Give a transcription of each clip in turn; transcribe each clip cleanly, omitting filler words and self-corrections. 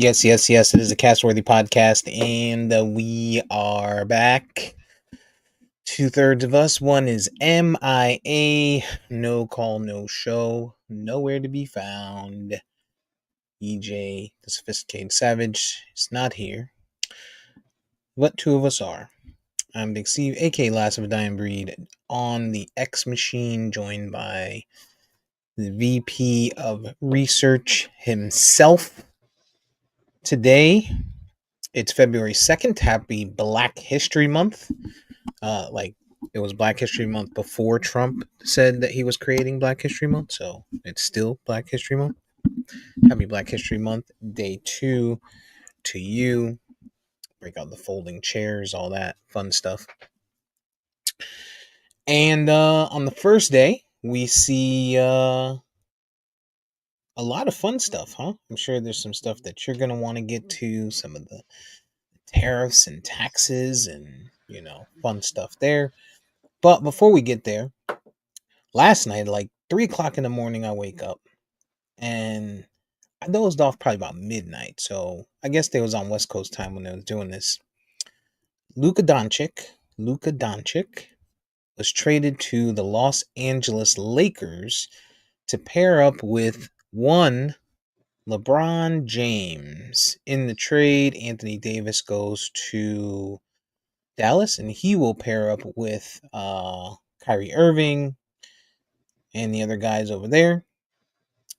Yes. It is a cast-worthy podcast, and we are back. 2/3 of us. One is MIA. No call, no show. Nowhere to be found. EJ, the Sophisticated Savage, is not here. But two of us are. I'm Big Steve, aka Last of a Dying Breed, on the X Machine, joined by the VP of Research himself. Today, it's February 2nd. Happy Black History Month. It was Black History Month before Trump said that he was creating Black History Month, so it's still Black History Month. Happy Black History Month. Day 2 to you. Break out the folding chairs, all that fun stuff. And on the first day, we see a lot of fun stuff, huh? I'm sure there's some stuff that you're going to want to get to, some of the tariffs and taxes and, fun stuff there. But before we get there, last night, like 3 o'clock in the morning, I wake up and I dozed off probably about midnight. So I guess they was on West Coast time when they was doing this. Luka Doncic was traded to the Los Angeles Lakers to pair up with one LeBron James. In the trade, Anthony Davis goes to Dallas, and he will pair up with Kyrie Irving and the other guys over there.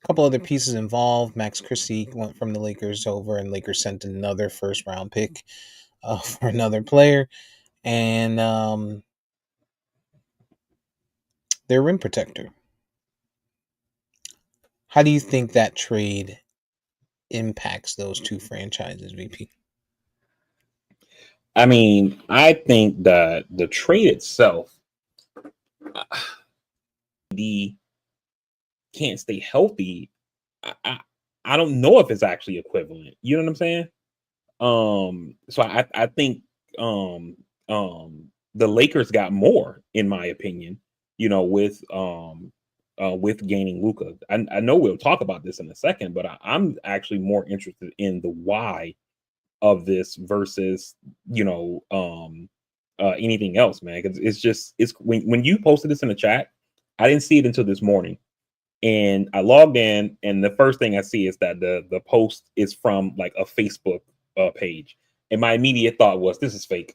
A couple other pieces involved. Max Christie went from the Lakers over, and Lakers sent another first-round pick for another player. And their rim protector. How do you think that trade impacts those two franchises, VP? I mean, I think that the trade itself, can't stay healthy. I don't know if it's actually equivalent. You know what I'm saying? So I think the Lakers got more, in my opinion. With gaining Luka. I know we'll talk about this in a second, but I'm actually more interested in the why of this versus anything else, man. Because it's when you posted this in the chat, I didn't see it until this morning, and I logged in, and the first thing I see is that the post is from like a Facebook page, and my immediate thought was, this is fake.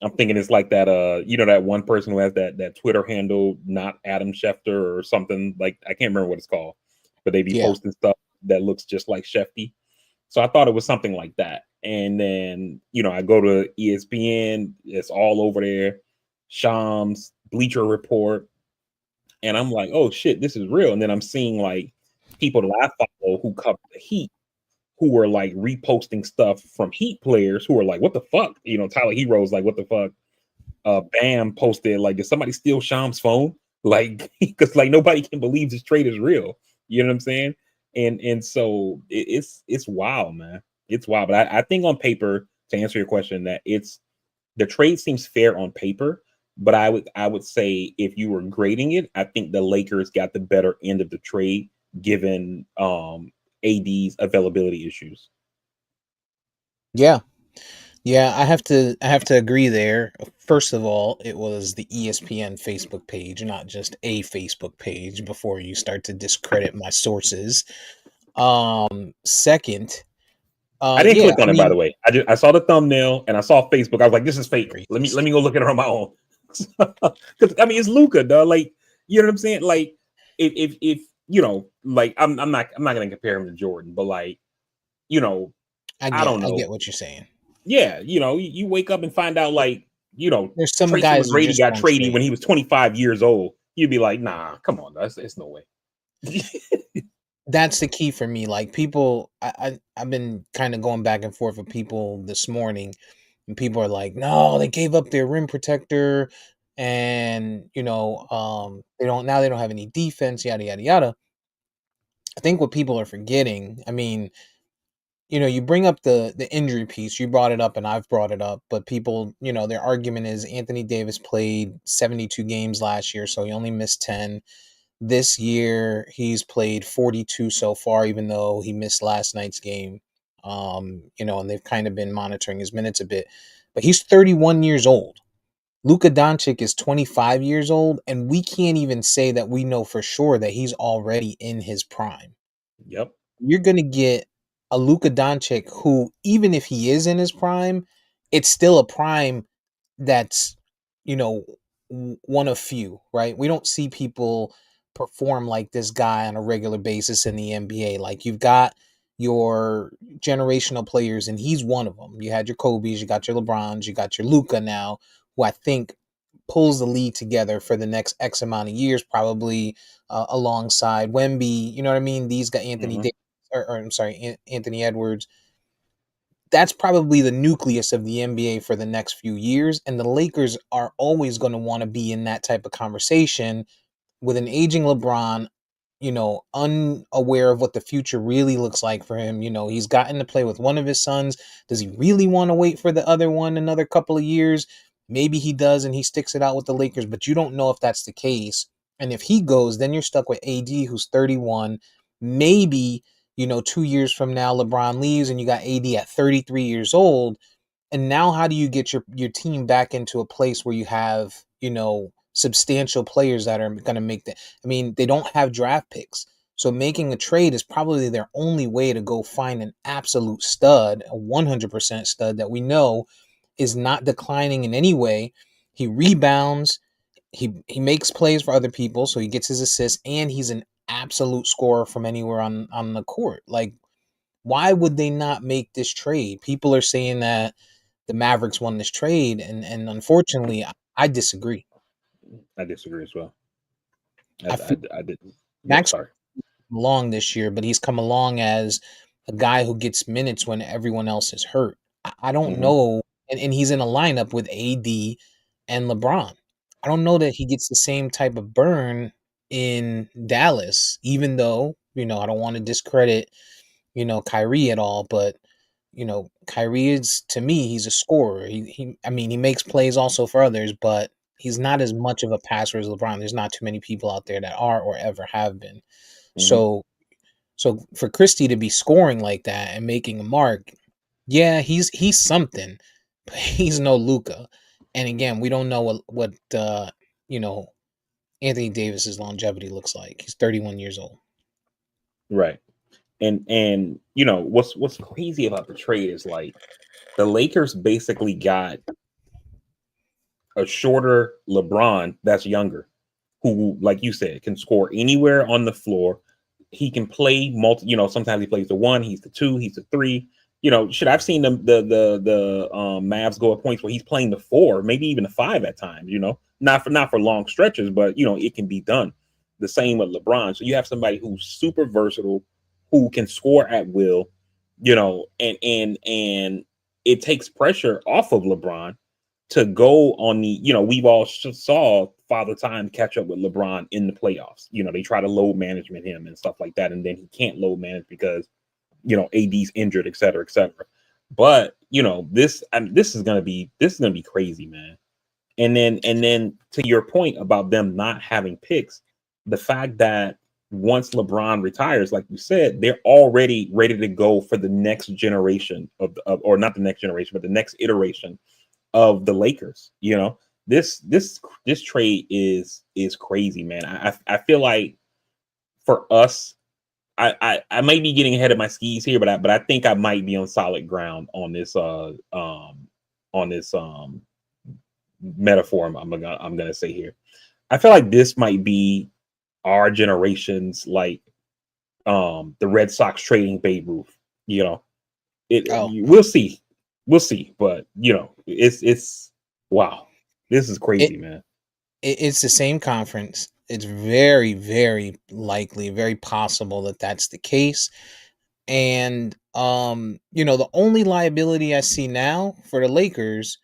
I'm thinking it's like that that one person who has that Twitter handle, not Adam Schefter or something, like I can't remember what it's called, but they be posting stuff that looks just like Shefty. So I thought it was something like that. And then, I go to ESPN, it's all over there, Shams, Bleacher Report, and I'm like, oh shit, this is real. And then I'm seeing like people that I follow who cover the Heat, who were like reposting stuff from Heat players who were like, what the fuck? Tyler Hero's like, what the fuck? Bam posted like, did somebody steal Shams' phone? Like, because like nobody can believe this trade is real. You know what I'm saying? And so it's wild, man. It's wild. But I think on paper, to answer your question, that the trade seems fair on paper. But I would say if you were grading it, I think the Lakers got the better end of the trade given AD's availability issues. Yeah, I have to agree there. First of all, it was the ESPN Facebook page, not just a Facebook page, before you start to discredit my sources. Second, I didn't click on it, by the way. I saw the thumbnail and I saw Facebook. I was like, this is fake. Let me go look at it on my own. Because I mean, it's Luka, dog. Like, you know what I'm saying? Like, if like I'm not gonna compare him to Jordan, but like, I don't know. I get what you're saying. Yeah, you wake up and find out like, there's some Tracy guys McGrady got traded when he was 25 years old. You'd be like, nah, come on, it's no way. That's the key for me. Like people, I've been kind of going back and forth with people this morning, and people are like, no, they gave up their rim protector, and they don't have any defense, yada yada yada. I think what people are forgetting, I mean, you bring up the injury piece, you brought it up and I've brought it up, but people, their argument is Anthony Davis played 72 games last year, so he only missed 10. This year, he's played 42 so far, even though he missed last night's game. And they've kind of been monitoring his minutes a bit. But he's 31 years old. Luka Doncic is 25 years old, and we can't even say that we know for sure that he's already in his prime. Yep. You're going to get a Luka Doncic who, even if he is in his prime, it's still a prime that's, you know, one of few, right? We don't see people perform like this guy on a regular basis in the NBA. Like, you've got your generational players, and he's one of them. You had your Kobe's, you got your LeBrons, you got your Luka now, who I think pulls the league together for the next X amount of years, probably alongside Wemby. You know what I mean? These got Anthony Hmm. Davis, or I'm sorry, Anthony Edwards. That's probably the nucleus of the NBA for the next few years. And the Lakers are always going to want to be in that type of conversation with an aging LeBron, unaware of what the future really looks like for him. He's gotten to play with one of his sons. Does he really want to wait for the other one another couple of years? Maybe he does and he sticks it out with the Lakers, but you don't know if that's the case. And if he goes, then you're stuck with AD, who's 31. Maybe, 2 years from now, LeBron leaves and you got AD at 33 years old. And now how do you get your team back into a place where you have, substantial players that are going to make that? I mean, they don't have draft picks. So making a trade is probably their only way to go find an absolute stud, a 100% stud that we know is not declining in any way. He rebounds, he makes plays for other people, so he gets his assists, and he's an absolute scorer from anywhere on the court. Like, why would they not make this trade? People are saying that the Mavericks won this trade, and unfortunately, I disagree. I disagree as well. I feel I didn't. Go. Max Sorry. along this year, but he's come along as a guy who gets minutes when everyone else is hurt. I don't Hmm. know, and he's in a lineup with AD and LeBron. I don't know that he gets the same type of burn in Dallas, even though, I don't want to discredit, Kyrie at all, but Kyrie is, to me, he's a scorer. I mean, he makes plays also for others, but he's not as much of a passer as LeBron. There's not too many people out there that are or ever have been. Hmm. So for Christie to be scoring like that and making a mark, yeah, he's something, but he's no Luca. And again, we don't know what you know Anthony Davis's longevity looks like. He's 31 years old. Right. And what's crazy about the trade is like the Lakers basically got a shorter LeBron that's younger, who, like you said, can score anywhere on the floor. He can play sometimes he plays the one, he's the two, he's the three. Should I've seen the Mavs go at points where he's playing the four, maybe even the five at times. Not for long stretches, but it can be done. The same with LeBron. So you have somebody who's super versatile, who can score at will, and it takes pressure off of LeBron to go on we've all saw Father Time catch up with LeBron in the playoffs. They try to load management him and stuff like that, and then he can't load manage because AD's injured, et cetera, et cetera. But this is gonna be crazy, man. And then to your point about them not having picks, the fact that once LeBron retires, like you said, they're already ready to go for the next generation or not the next generation, but the next iteration of the Lakers. This trade is crazy, man. I feel like for us, I might be getting ahead of my skis here, but I think I might be on solid ground on this metaphor I'm gonna say here. I feel like this might be our generation's like the Red Sox trading Babe Ruth. You know, Oh, we'll see, but it's wow, this is it, crazy, man. it's the same conference. It's very, very likely, very possible that that's the case. And the only liability I see now for the Lakers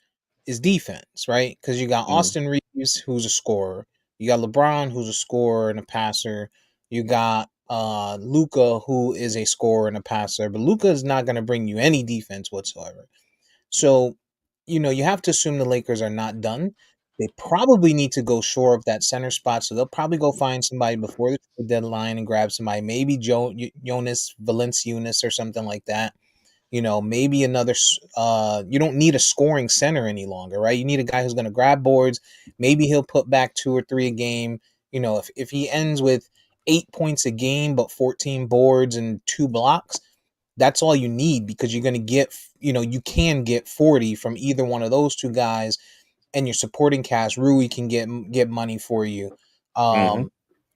is defense, right? Because you got Mm, Austin Reeves, who's a scorer. You got LeBron, who's a scorer and a passer. You got Luca, who is a scorer and a passer. But Luca is not going to bring you any defense whatsoever. So, you have to assume the Lakers are not done. They probably need to go shore of that center spot. So they'll probably go find somebody before the trade deadline and grab somebody, maybe Jonas Valanciunas or something like that. Maybe another. You don't need a scoring center any longer, right? You need a guy who's going to grab boards. Maybe he'll put back 2 or 3 a game. If he ends with 8 points a game but 14 boards and 2 blocks, that's all you need, because you're going to get, you can get 40 from either one of those two guys, and your supporting cast, Rui can get money for you. Mm-hmm.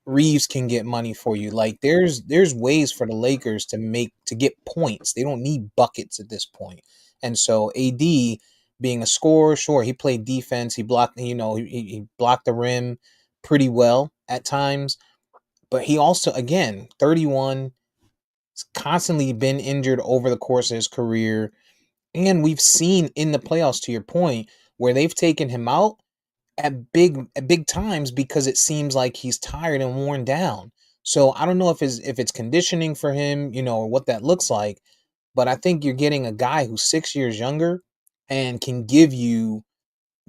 Reeves can get money for you. Like there's ways for the Lakers to get points. They don't need buckets at this point. And so AD being a scorer, sure, he played defense. He blocked, he blocked the rim pretty well at times, but he also, again, 31, constantly been injured over the course of his career. And we've seen in the playoffs, to your point, where they've taken him out at big times because it seems like he's tired and worn down. So I don't know if it's conditioning for him, or what that looks like. But I think you're getting a guy who's 6 years younger and can give you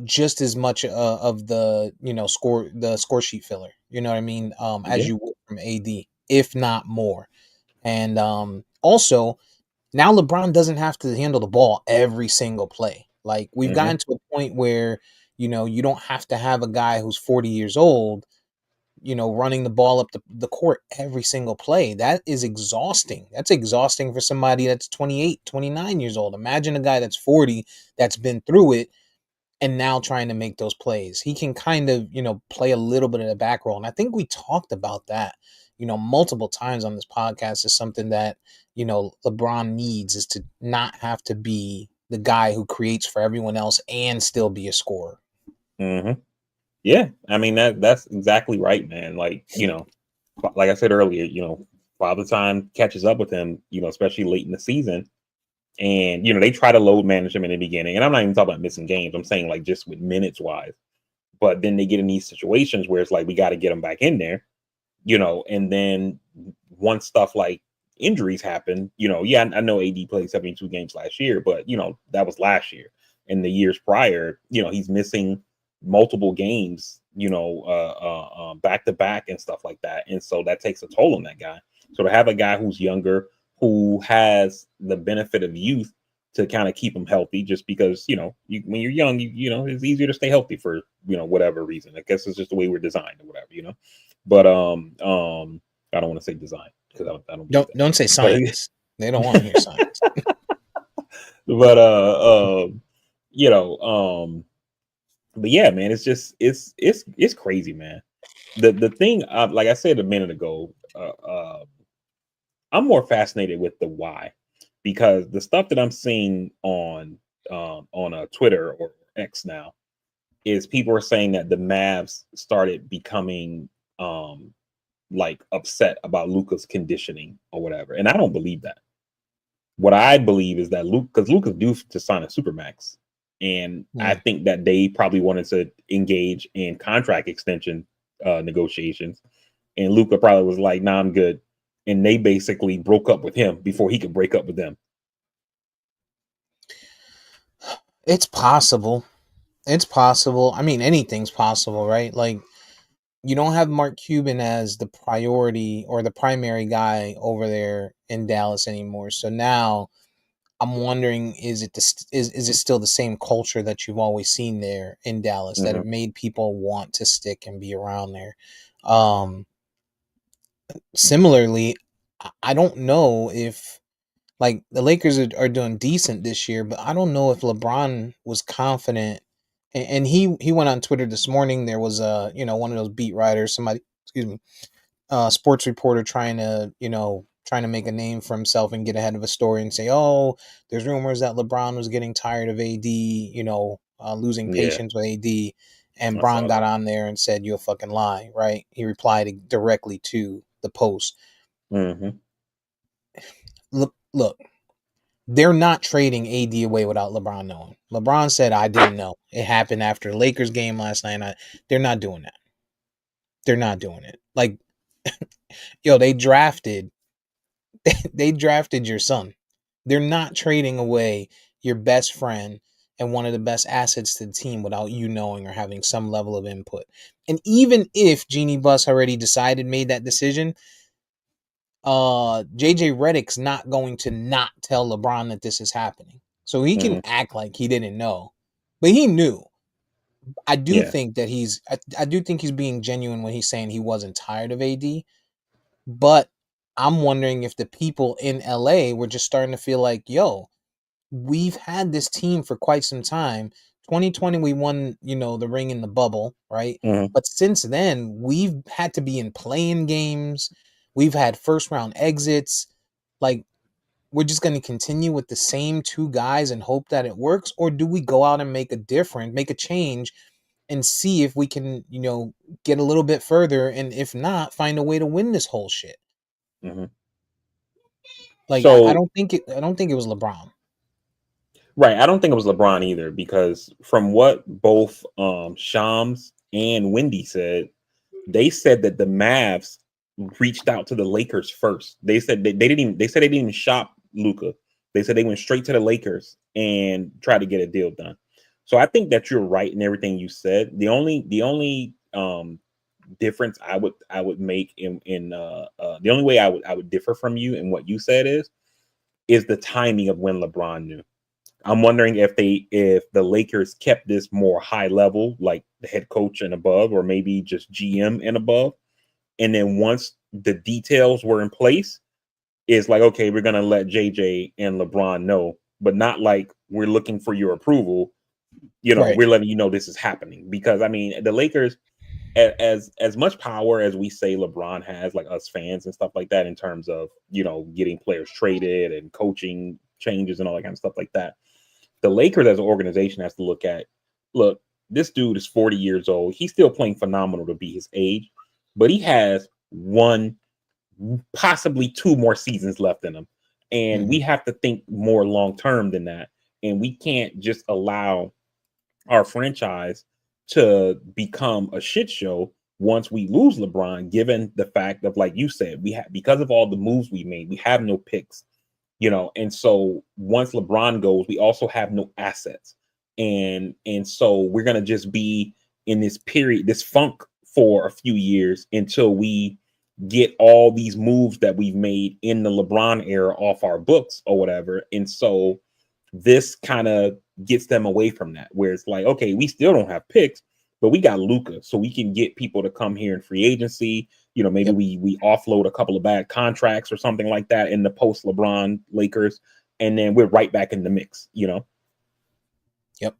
just as much of the score sheet filler. You know what I mean? As Yeah. you would from AD, if not more. And also, now LeBron doesn't have to handle the ball every single play. Like, we've Mm-hmm. gotten to a point where, you don't have to have a guy who's 40 years old, running the ball up the court every single play. That is exhausting. That's exhausting for somebody that's 28, 29 years old. Imagine a guy that's 40 that's been through it and now trying to make those plays. He can kind of, play a little bit of the back role. And I think we talked about that, multiple times on this podcast. Is something that, LeBron needs, is to not have to be the guy who creates for everyone else and still be a scorer. Mm-hmm. Yeah. I mean, that's exactly right, man. Like, like I said earlier, Father Time catches up with him, especially late in the season. And, they try to load manage him in the beginning. And I'm not even talking about missing games. I'm saying like just with minutes wise. But then they get in these situations where it's like, we got to get them back in there, and then once stuff like injuries happen, yeah, I know AD played 72 games last year, but, that was last year. And the years prior, he's missing multiple games, back to back and stuff like that. And so that takes a toll on that guy. So to have a guy who's younger, who has the benefit of youth to kind of keep him healthy, just because, when you're young, it's easier to stay healthy for, whatever reason. I guess it's just the way we're designed or whatever. But I don't want to say design because I don't believe Don't say that. science. They don't want to hear science. But you know, but yeah, man, it's just it's crazy, man. The thing, like I said a minute ago, I'm more fascinated with the why, because the stuff that I'm seeing on Twitter or X now is people are saying that the Mavs started becoming like upset about Luca's conditioning or whatever, and I don't believe that. What I believe is that Luca's due to sign a supermax, and I Hmm. think that they probably wanted to engage in contract extension negotiations, and Luca probably was like, "Nah, I'm good," and they basically broke up with him before he could break up with them. It's possible. It's possible. I mean, anything's possible, right? Like, you don't have Mark Cuban as the priority or the primary guy over there in Dallas anymore. So now I'm wondering, is it still the same culture that you've always seen there in Dallas that have Hmm. made people want to stick and be around there? Um, Similarly, I don't know if, like, the Lakers are doing decent this year, but I don't know if LeBron was confident. And he went on Twitter this morning. There was one of those beat writers, somebody, excuse me, sports reporter trying to make a name for himself and get ahead of a story and say, oh, there's rumors that LeBron was getting tired of AD, losing Yeah, patience with AD. And I Bron saw got that. on there and said, "You a fucking lie," right? He replied directly to the post. Hmm. Look, they're not trading AD away without LeBron knowing. LeBron said, "I didn't know. It happened after the Lakers game last night." They're not doing that. They're not doing it. Like, yo, they drafted your son. They're not trading away your best friend and one of the best assets to the team without you knowing or having some level of input. And even if Jeannie Buss already made that decision, JJ Redick's not going to not tell LeBron that this is happening. So he can Mhm. act like he didn't know. But he knew. I do Yeah. think that I do think he's being genuine when he's saying he wasn't tired of AD. But I'm wondering if the people in LA were just starting to feel like, yo, we've had this team for quite some time. 2020, we won, the ring in the bubble, right? Mhm. But since then, we've had to be in playing games. We've had first round exits. Like, we're just going to continue with the same two guys and hope that it works? Or do we go out and make a change and see if we can, get a little bit further? And if not, find a way to win this whole shit. Mhm. Like, I So don't think it was LeBron. right, I don't think it was LeBron either because from what both Shams and Wendy said, they said that the Mavs reached out to the Lakers first. They said they didn't even shop Luca. They said they went straight to the Lakers and tried to get a deal done. So I think that you're right in everything you said. The only difference I would make in the only way I would differ from you in what you said is the timing of when LeBron knew. I'm wondering if the Lakers kept this more high level, like the head coach and above, or maybe just GM and above. And then once the details were in place, it's like, okay, we're gonna let JJ and LeBron know, but not like we're looking for your approval. Right. We're letting you know this is happening because I mean the Lakers, as much power as we say LeBron has, like us fans and stuff like that, in terms of getting players traded and coaching changes and all that kind of stuff like that. The Lakers as an organization has to look, this dude is 40 years old. He's still playing phenomenal to be his age, but he has one, possibly two more seasons left in him. And we Hmm. have to think more long term than that. And we can't just allow our franchise to become a shit show once we lose LeBron, given the fact of, like you said, we have, because of all the moves we made, we have no picks, and so once LeBron goes, we also have no assets. And so we're gonna just be in this period, this funk for a few years until we get all these moves that we've made in the LeBron era off our books or whatever. And so this kind of gets them away from that, where it's like, okay, we still don't have picks, but we got Luca, so we can get people to come here in free agency. Maybe Yep. we offload a couple of bad contracts or something like that in the post LeBron Lakers, and then we're right back in the mix. Yep.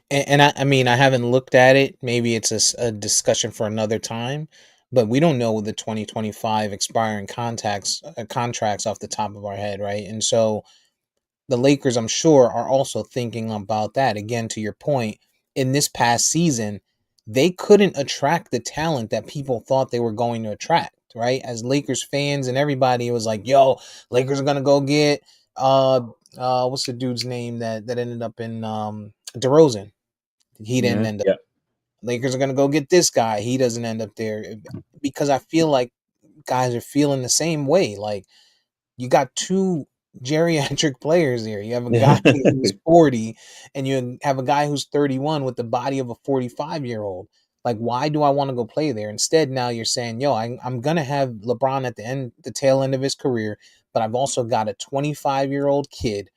And I mean, I haven't looked at it. Maybe it's a discussion for another time, but we don't know the 2025 expiring contracts off the top of our head, right? And so the Lakers, I'm sure, are also thinking about that. Again, to your point, in this past season, they couldn't attract the talent that people thought they were going to attract, right? As Lakers fans and everybody, it was like, yo, Lakers are gonna go get what's the dude's name that ended up in DeRozan. He didn't end up. Yeah. Lakers are gonna go get this guy. He doesn't end up there because I feel like guys are feeling the same way. Like, you got two geriatric players here. You have a guy who's 40 and you have a guy who's 31 with the body of a 45-year-old. Like, why do I want to go play there? Instead, now you're saying, yo, I'm going to have LeBron at the tail end of his career, but I've also got a 25-year-old kid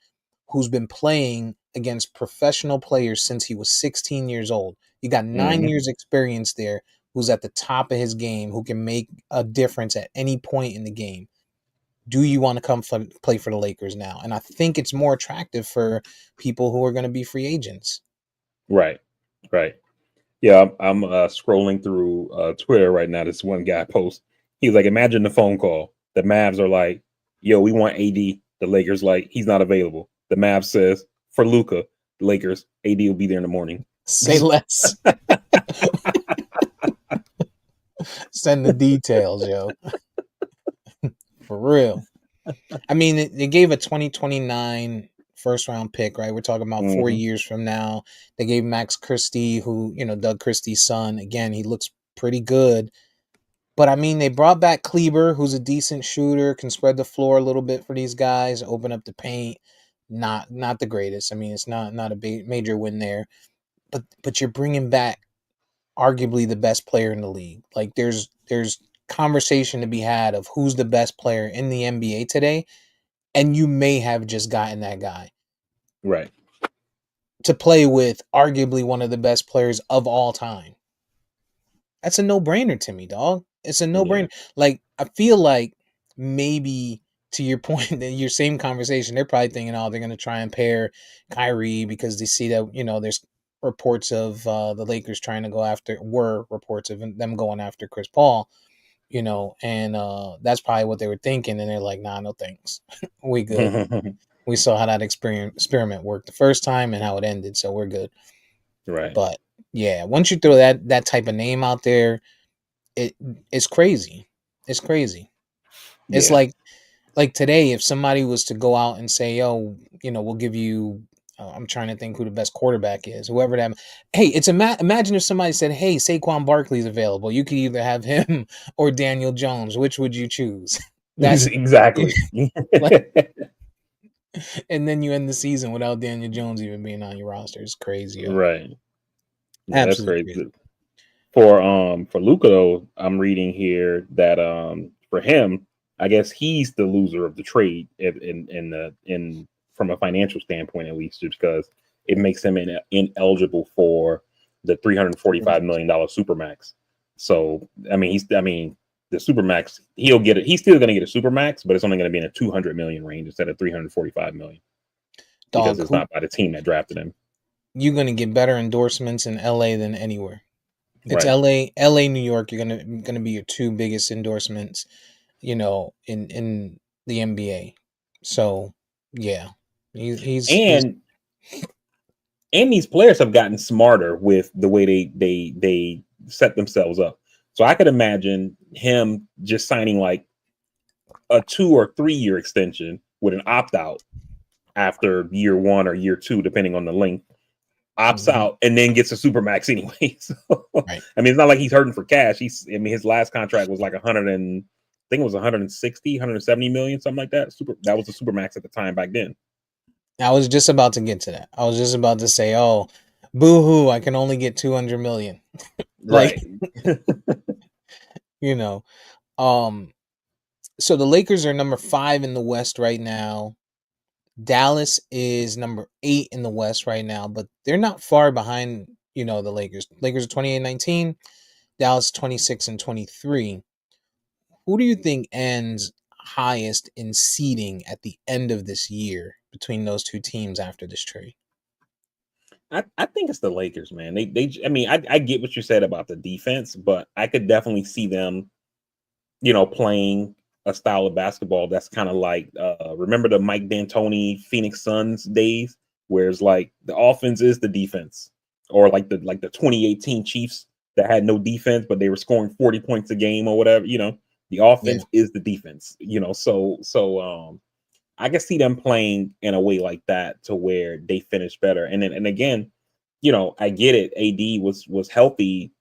who's been playing against professional players since he was 16 years old. You got 9 years experience there, who's at the top of his game, who can make a difference at any point in the game. Do you want to play for the Lakers now? And I think it's more attractive for people who are going to be free agents. Right. Right. Yeah, I'm scrolling through Twitter right now. This one guy post. He's like, imagine the phone call. The Mavs are like, yo, we want AD. The Lakers like, he's not available. The Mavs says for Luca, the Lakers, AD will be there in the morning. Say less. Send the details, yo. For real. I mean, they gave a 2029 first round pick, right? We're talking about 4 Mhm. years from now. They gave Max Christie, who, Doug Christie's son. Again, he looks pretty good. But I mean, they brought back Kleber, who's a decent shooter, can spread the floor a little bit for these guys, open up the paint. Not the greatest. I mean, it's not a major win there. But you're bringing back arguably the best player in the league. Like, there's conversation to be had of who's the best player in the NBA today, and you may have just gotten that guy Right. to play with arguably one of the best players of all time. That's a no-brainer to me, dog. It's a Yeah. no-brainer. Like, I feel like maybe to your point, that your same conversation, they're probably thinking, oh, they're going to try and pair Kyrie because they see that, there's reports of the Lakers trying to were reports of them going after Chris Paul, and that's probably what they were thinking. And they're like, nah, no thanks. We good. We saw how that experiment worked the first time and how it ended, so we're good. Right. But yeah, once you throw that type of name out there, it's crazy. It's crazy. It's Yeah. like today, if somebody was to go out and say, "Yo, we'll give you," I'm trying to think who the best quarterback is. Whoever that. Hey, imagine if somebody said, "Hey, Saquon Barkley's available. You could either have him or Daniel Jones. Which would you choose?" That's Exactly. like, and then you end the season without Daniel Jones even being on your roster. It's crazy, yo. Right. Yeah, that's Absolutely crazy. crazy. For Luca though, I'm reading here that for him, I guess he's the loser of the trade in from a financial standpoint at least, just because it makes him ineligible for the $345 million supermax. So I mean the supermax, he'll get it. He's still going to get a supermax, but it's only going to be in a 200 million range instead of 345 million because Dog, it's who not by the team that drafted him. you gonna get better endorsements in LA than anywhere. It's Right. LA, New York. You're gonna be your two biggest endorsements, in the NBA. So yeah, he's And these players have gotten smarter with the way they set themselves up. So I could imagine him just signing like a 2 or 3 year extension with an opt out after year 1 or year 2, depending on the length. Opts mhm, out and then gets a supermax anyway. So right. I mean, it's not like he's hurting for cash. His last contract was like 100 and I think it was 160, 170 million, something like that. That was the supermax at the time back then. I was just about to get to that. I was just about to say, oh, boo hoo! I can only get 200 million. Like, Right. you know, um. So the Lakers are number 5 in the West right now. Dallas is number 8 in the West right now, but they're not far behind, the Lakers. Lakers are 28-19, Dallas 26-23. Who do you think ends highest in seeding at the end of this year between those two teams after this trade? I think it's the Lakers, man. I mean, I get what you said about the defense, but I could definitely see them, playing a style of basketball that's kind of like remember the Mike D'Antoni Phoenix Suns days, where it's like the offense is the defense, or like the 2018 Chiefs that had no defense, but they were scoring 40 points a game or whatever. The Yeah. offense is the defense. I can see them playing in a way like that to where they finish better. And again, I get it. AD was healthy,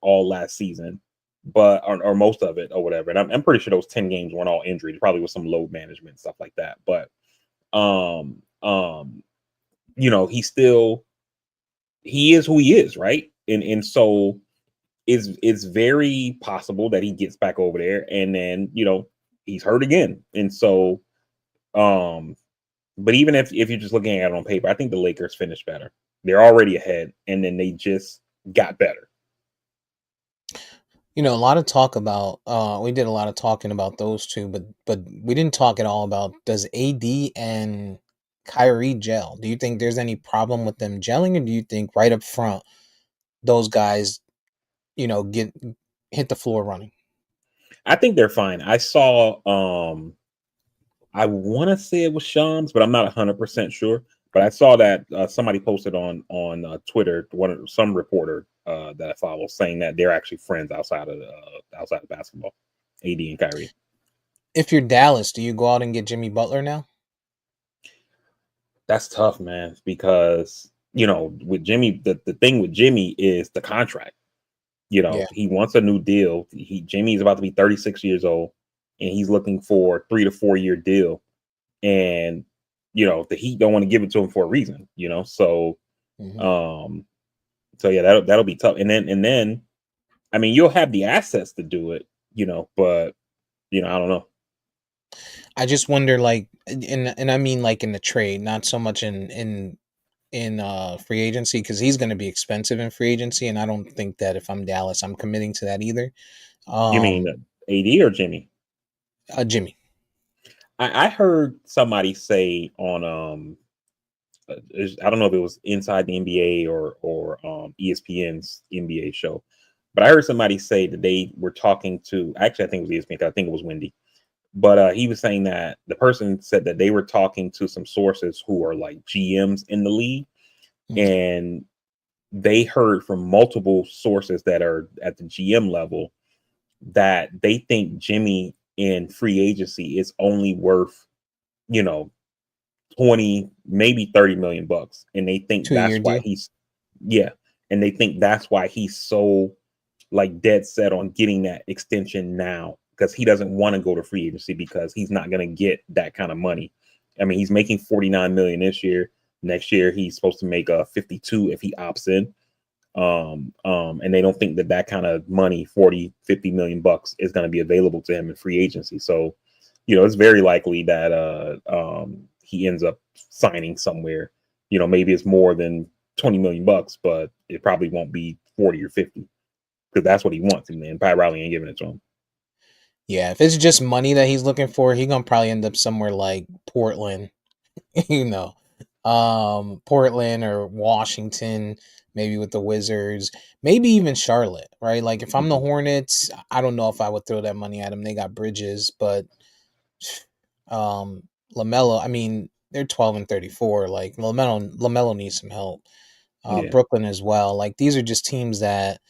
all last season, but or most of it or whatever. And I'm pretty sure those 10 games weren't all injury. Probably with some load management and stuff like that. But um um he is who he is, right? And so it's very possible that he gets back over there and then he's hurt again. And so um but even if you're just looking at it on paper, I think the Lakers finished better. They're already ahead, and then they just got better. A lot of talk about we did a lot of talking about those two, but we didn't talk at all about, does AD and Kyrie gel? Do you think there's any problem with them gelling, or do you think right up front those guys, get hit the floor running? I think they're fine. I saw I want to say it was Shams, but I'm not 100% sure. But I saw that somebody posted on Twitter, some reporter that I follow, saying that they're actually friends outside of basketball, AD and Kyrie. If you're Dallas, do you go out and get Jimmy Butler now? That's tough, man, because with Jimmy, the thing with Jimmy is the contract. Yeah. He wants a new deal. Jimmy's about to be 36 years old, and he's looking for a 3 to 4 year deal. And the Heat don't want to give it to him for a reason. Hmm. Um, so yeah, that'll be tough. And then I mean, you'll have the assets to do it, but I don't know. I just wonder, like, and I mean, like, in the trade, not so much in free agency, because he's going to be expensive in free agency, and I don't think that if I'm Dallas, I'm committing to that either. You mean Um, AD or Jimmy? Jimmy. I heard somebody say on I don't know if it was Inside the NBA or ESPN's NBA show, but I heard somebody say that they were talking to. Actually, I think it was ESPN. I think it was Wendy, but he was saying that the person said that they were talking to some sources who are like GMs in the league, Mm, and they heard from multiple sources that are at the GM level that they think Jimmy in free agency is only worth, you know, 20, maybe 30 million bucks. And they think 2 year that's why deal. yeah. And they think that's why he's so like dead set on getting that extension now, because he doesn't want to go to free agency because he's not going to get that kind of money. I mean, he's making 49 million this year. Next year, he's supposed to make 52 if he opts in. And they don't think that that kind of money, 40, 50 million bucks, is going to be available to him in free agency. So, it's very likely that he ends up signing somewhere. Maybe it's more than 20 million bucks, but it probably won't be 40 or 50, because that's what he wants. And then Pat Riley ain't giving it to him. Yeah, if it's just money that he's looking for, he gonna probably end up somewhere like Portland, you know, Portland or Washington, maybe with the Wizards, maybe even Charlotte, right? Like if I'm the Mhm. Hornets, I don't know if I would throw that money at him. They got Bridges, but um, Lamelo, I mean, they're 12 and 34. Like Lamelo needs some help. Yeah. Brooklyn as well. Like these are just teams that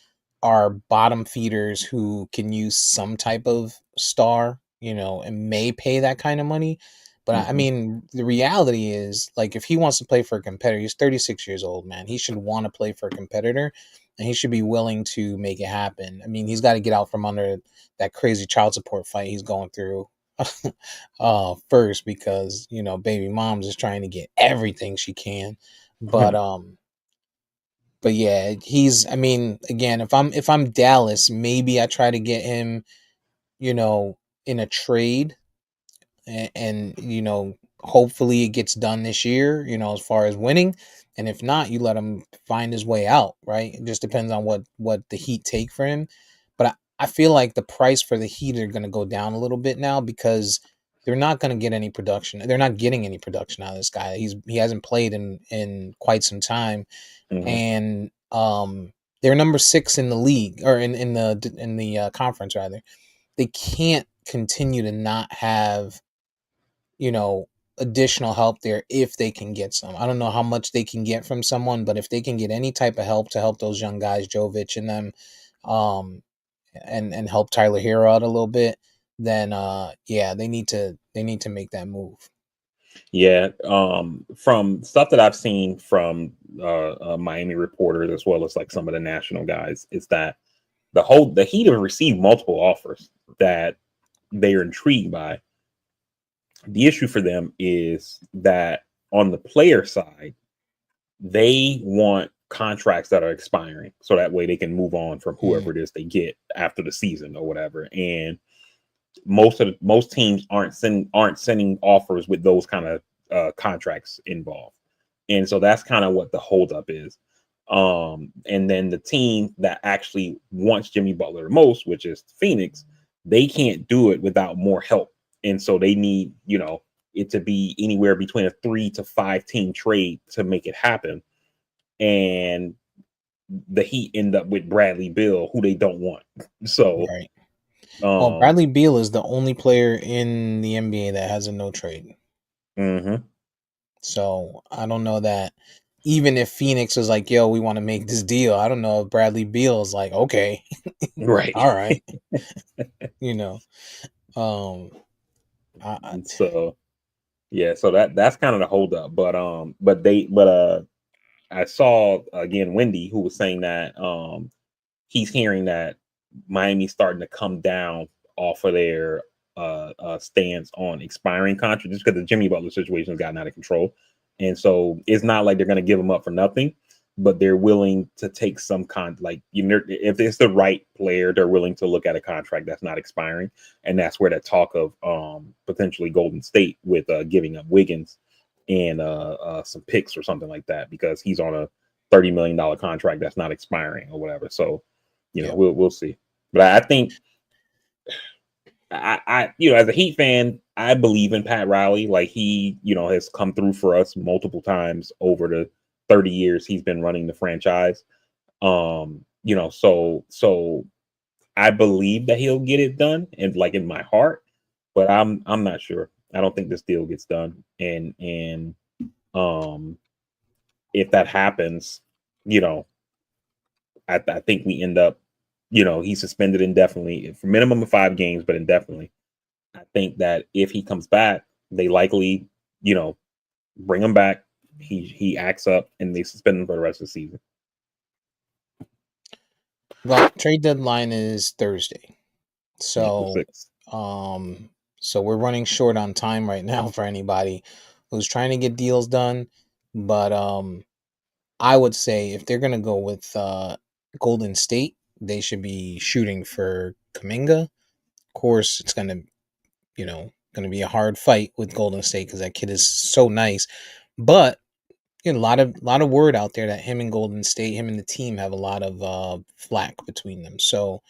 are bottom feeders who can use some type of star, and may pay that kind of money. But I Hmm. mean, the reality is, like, if he wants to play for a competitor, he's 36 years old, man. He should want to play for a competitor, and he should be willing to make it happen. I mean, he's got to get out from under that crazy child support fight he's going through. First, because baby mom's is trying to get everything she can, but yeah, I mean, again, if I'm Dallas, maybe I try to get him, you know, in a trade, and hopefully it gets done this year, as far as winning. And if not, you let him find his way out, right? It just depends on what the Heat take for him. But I feel like the price for the Heat are going to go down a little bit now, because they're not going to get any production. They're not getting any production out of this guy. He hasn't played in quite some time, Hmm. and they're number 6 in the league, or in the conference rather. They can't continue to not have you know additional help there if they can get some. I don't know how much they can get from someone, but if they can get any type of help to help those young guys, Jovic and them, um, and help Tyler Hero out a little bit, then yeah, they need to make that move. Yeah. From stuff that I've seen from Miami reporters, as well as like some of the national guys, is that the Heat have received multiple offers that they are intrigued by. The issue for them is that on the player side, they want contracts that are expiring, so that way they can move on from Mm, whoever it is they get after the season or whatever. And most teams aren't sending offers with those kind of contracts involved. And so that's kind of what the holdup is. And then the team that actually wants Jimmy Butler the most, which is Phoenix, they can't do it without more help. And so they need, it to be anywhere between a 3 to 5 team trade to make it happen. And the Heat end up with Bradley Bill, who they don't want. So, right. Well, um, Bradley Beal is the only player in the NBA that has a no trade. mhm, So I don't know that, even if Phoenix is like, yo, we want to make this deal, I don't know if Bradley Beal is like, okay, right. all right, you know. Um, I, So yeah, so that's kind of the holdup. But I saw again Wendy, who was saying that he's hearing that Miami's starting to come down off of their stance on expiring contracts, just because the Jimmy Butler situation has gotten out of control. And so it's not like they're going to give him up for nothing, but they're willing to take some like, you know, if it's the right player, they're willing to look at a contract that's not expiring, and that's where that talk of potentially Golden State with giving up Wiggins and some picks or something like that, because he's on a $30 million contract that's not expiring or whatever. So, you know, Yeah. we'll see. But I think I you know, as a Heat fan, I believe in Pat Riley. Like, he, you know, has come through for us multiple times over the 30 years he's been running the franchise. You know, so I believe that he'll get it done, and like in my heart, but I'm not sure. I don't think this deal gets done. And um if that happens, you know, I think we end up, you know, he's suspended indefinitely for minimum of 5 games, but indefinitely. I think that if he comes back, they likely, you know, bring him back. He acts up and they suspend him for the rest of the season. Well, trade deadline is Thursday. Yeah, the So, 6th. so we're running short on time right now for anybody who's trying to get deals done. But I would say if they're gonna go with Golden State, they should be shooting for Kuminga. Of course, it's gonna be a hard fight with Golden State because that kid is so nice. But you know, a lot of word out there that him and Golden State, him and the team have a lot of flack between them. So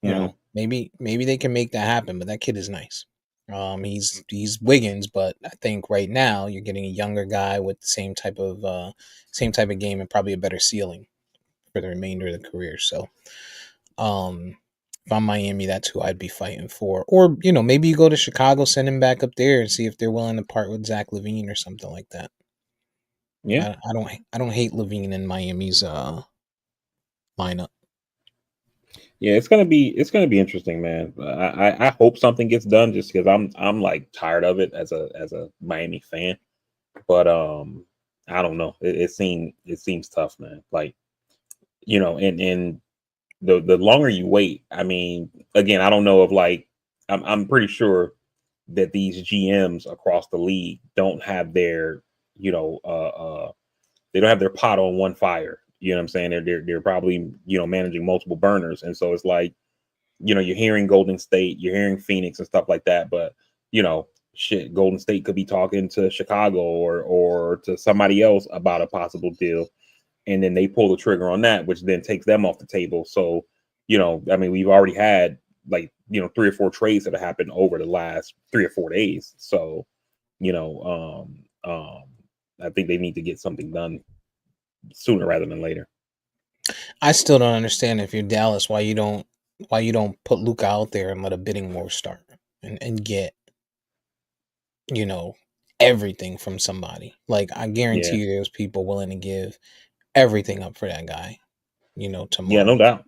you Mhm. know, maybe they can make that happen. But that kid is nice. He's Wiggins, but I think right now you're getting a younger guy with the same type of game and probably a better ceiling for the remainder of the career. So, um, if I'm Miami, that's who I'd be fighting for. Or you know, maybe you go to Chicago, send him back up there, and see if they're willing to part with Zach LaVine or something like that. Yeah. I don't hate LaVine in Miami's lineup. Yeah, it's gonna be interesting, man. I hope something gets done, just because I'm like tired of it as a Miami fan. But I don't know. It seems tough, man. Like, you know, and the longer you wait, I mean, again, I don't know if, like, I'm pretty sure that these GMs across the league don't have their, you know, they don't have their pot on one fire. You know what I'm saying? They're probably, you know, managing multiple burners, and so it's like, you know, you're hearing Golden State, you're hearing Phoenix and stuff like that, but, you know, shit, Golden State could be talking to Chicago or to somebody else about a possible deal, and then they pull the trigger on that, which then takes them off the table. So, you know, I mean, we've already had, like, you know, 3 or 4 trades that have happened over the last 3 or 4 days. So, you know, I think they need to get something done sooner rather than later. I still don't understand if you're Dallas why you don't put Luca out there and let a bidding war start and get you know everything from somebody. Like I guarantee Yeah, you, there's people willing to give everything up for that guy. yeah, Tomorrow. no doubt.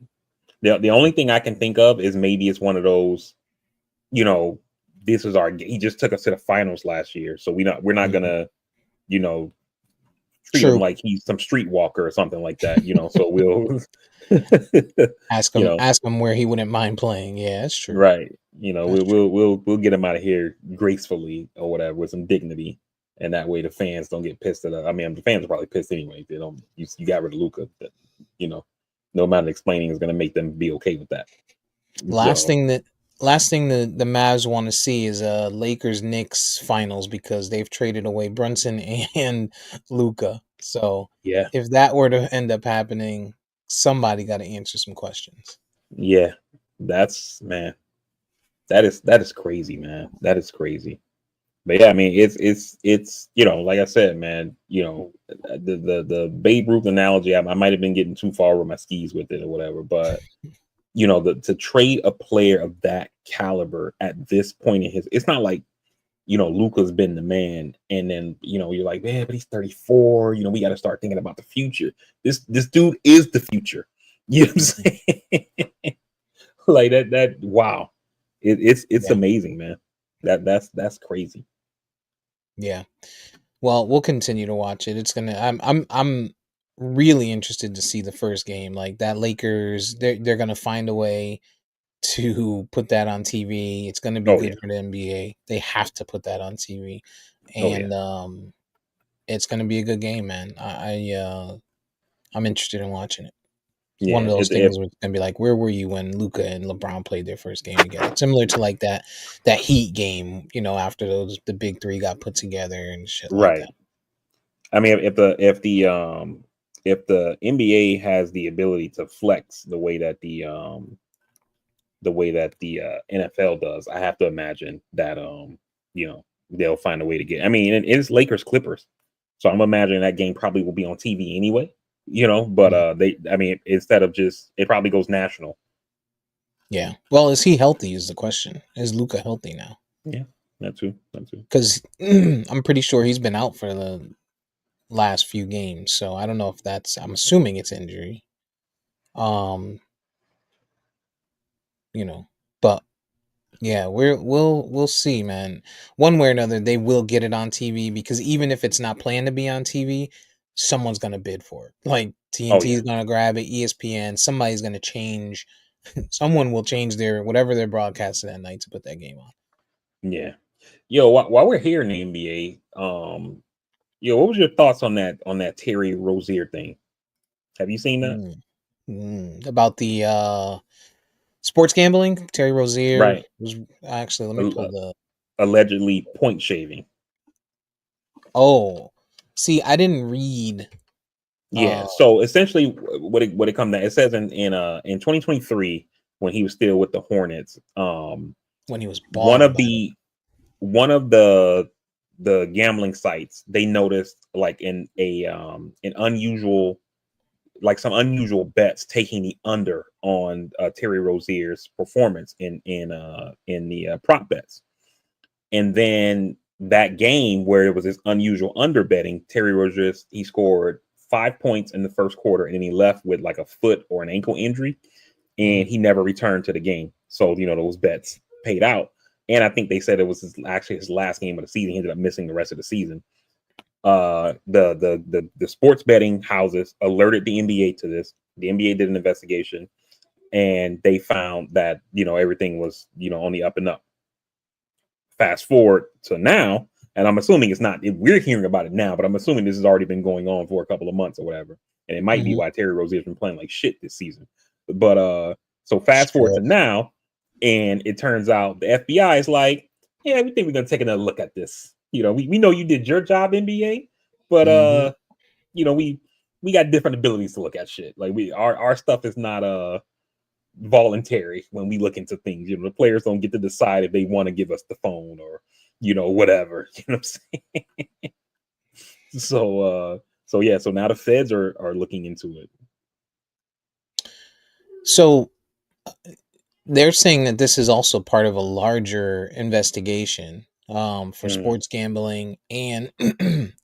The only thing I can think of is maybe it's one of those, you know, this is our he just took us to the finals last year, so we're not Mhm. gonna, you know, treat him True. like he's some streetwalker or something like that, you know. So we'll, Ask you him. know, Ask him where he wouldn't mind playing. Yeah, that's true. right, you know, That's we'll true. we'll we'll, we'll get him out of here gracefully or whatever, with some dignity, and that way the fans don't get pissed at us. I mean, the fans are probably pissed anyway. They don't. You got rid of Luca, but, you know, no amount of explaining is going to make them be okay with that. Last So thing that last thing the Mavs want to see is Lakers Knicks finals because they've traded away Brunson and Luca. So yeah, if that were to end up happening, somebody got to answer some questions. yeah, that's, man. That is crazy, man. That is crazy. But yeah, I mean, it's you know, like I said, man, you know, the Babe Ruth analogy, I might have been getting too far with my skis with it or whatever, but, you know, to trade a player of that caliber at this point in his, it's not like, you know, Luca's been the man, and then, you know, you're like, man, but he's 34. You know, we got to start thinking about the future. This dude is the future. You know what I'm Mhm. saying? Like that. Wow, it's Yeah, amazing, man. That's crazy. yeah. Well, we'll continue to watch it. It's gonna. I'm really interested to see the first game. Like that Lakers, they're gonna find a way to put that on TV. It's gonna be Oh good yeah. for the NBA. They have to put that on TV, Oh yeah. and it's gonna be a good game, man. I'm interested in watching it. It's one Yeah, of those if things where it's gonna be like, where were you when Luca and LeBron played their first game together? Similar to like that Heat game, after the big three got put together and shit like that. right. I mean, if the NBA has the ability to flex the way that the NFL does, I have to imagine that they'll find a way to get. I mean, it's Lakers Clippers, so I'm imagining that game probably will be on TV anyway. But Mhm. I mean, instead of just it probably goes national. Yeah. Well, is he healthy? Is the question. Is Luca healthy now? Yeah, that too, that too. Because I'm pretty sure he's been out for the last few games. So I don't know if that's. I'm assuming it's injury. Um, but yeah, we'll see, man. One way or another, they will get it on TV because even if it's not planned to be on TV, someone's gonna bid for it. Like Oh TNT yeah, is gonna grab it, ESPN, somebody's gonna change. Someone will change their whatever they're broadcasting that night to put that game on. yeah. Yo, while we're here in the NBA, yo, what was your thoughts on that Terry Rozier thing? Have you seen that? Mm. About the sports gambling, Terry Rozier Right. was actually. Let me Al- pull the. Allegedly point shaving. Oh, see, I didn't read. Yeah. Uh, So essentially, what it comes down, it says in 2023 when he was still with the Hornets, when he was one balling, of by the way. the one of the gambling sites they noticed like in a an unusual like some unusual bets taking the under on Terry Rozier's performance in the prop bets. And then that game where it was this unusual under betting, Terry Rozier he scored 5 points in the first quarter, and then he left with like a foot or an ankle injury, Mhm. and he never returned to the game. So those bets paid out, and I think they said it was actually his last game of the season. He ended up missing the rest of the season. The sports betting houses alerted the NBA to this. The NBA did an investigation, and they found that everything was on the up and up. Fast forward to now, and I'm assuming it's not. We're hearing about it now, but I'm assuming this has already been going on for a couple of months or whatever, and it might be Mhm. why Terry Rozier's been playing like shit this season. But so fast forward to Stress. now, and it turns out the FBI is like, yeah, we think we're gonna take another look at this. We know you did your job, NBA, but Mhm. we got different abilities to look at shit. Like our stuff is not voluntary when we look into things. The players don't get to decide if they want to give us the phone or whatever. You know what I'm saying? So yeah, so now the feds are looking into it. So they're saying that this is also part of a larger investigation for Mm, sports gambling and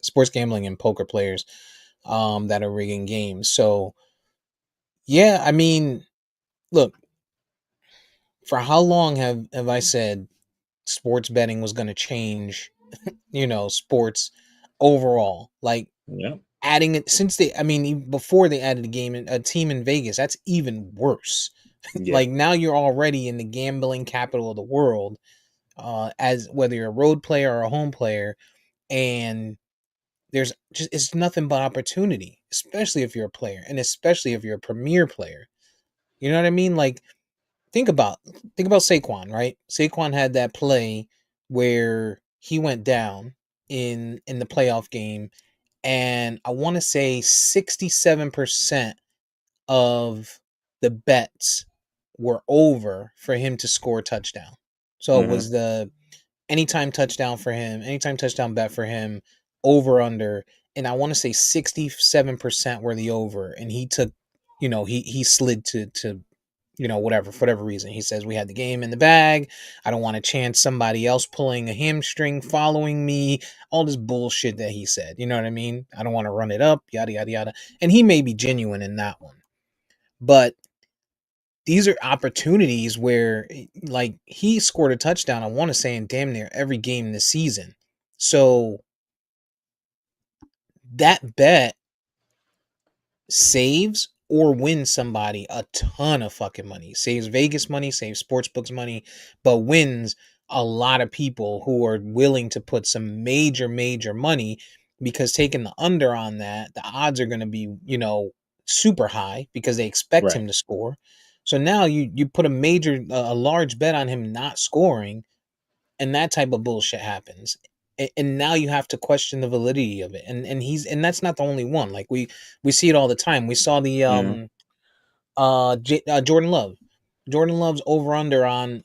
sports gambling and poker players that are rigging games. So yeah, I mean, look, for how long have I said sports betting was going to change? Sports overall, like yeah, adding it since they. I mean, before they added a team in Vegas, that's even worse. yeah, Like now you're already in the gambling capital of the world, as whether you're a road player or a home player, and there's just it's nothing but opportunity, especially if you're a player, and especially if you're a premier player. You know what I mean? Like think about Saquon, right? Saquon had that play where he went down in the playoff game, and I want to say 67% of the bets were over for him to score a touchdown. So it hmm was the anytime touchdown bet for him, over under, and I want to say 67% were the over, and he took, he slid to whatever, for whatever reason. He says we had the game in the bag. I don't want to chance somebody else pulling a hamstring following me. All this bullshit that he said. You know what I mean? I don't want to run it up, yada yada yada. And he may be genuine in that one. But these are opportunities where, like, he scored a touchdown, I want to say, in damn near every game this season. So that bet saves or wins somebody a ton of fucking money. Saves Vegas money, saves sportsbooks money, but wins a lot of people who are willing to put some major, major money, because taking the under on that, the odds are going to be, super high because they expect Right. him to score. So now you put a large bet on him not scoring, and that type of bullshit happens. And now you have to question the validity of it. And that's not the only one. Like we see it all the time. We saw the Mm-hmm. Jordan Love. Jordan Love's over under on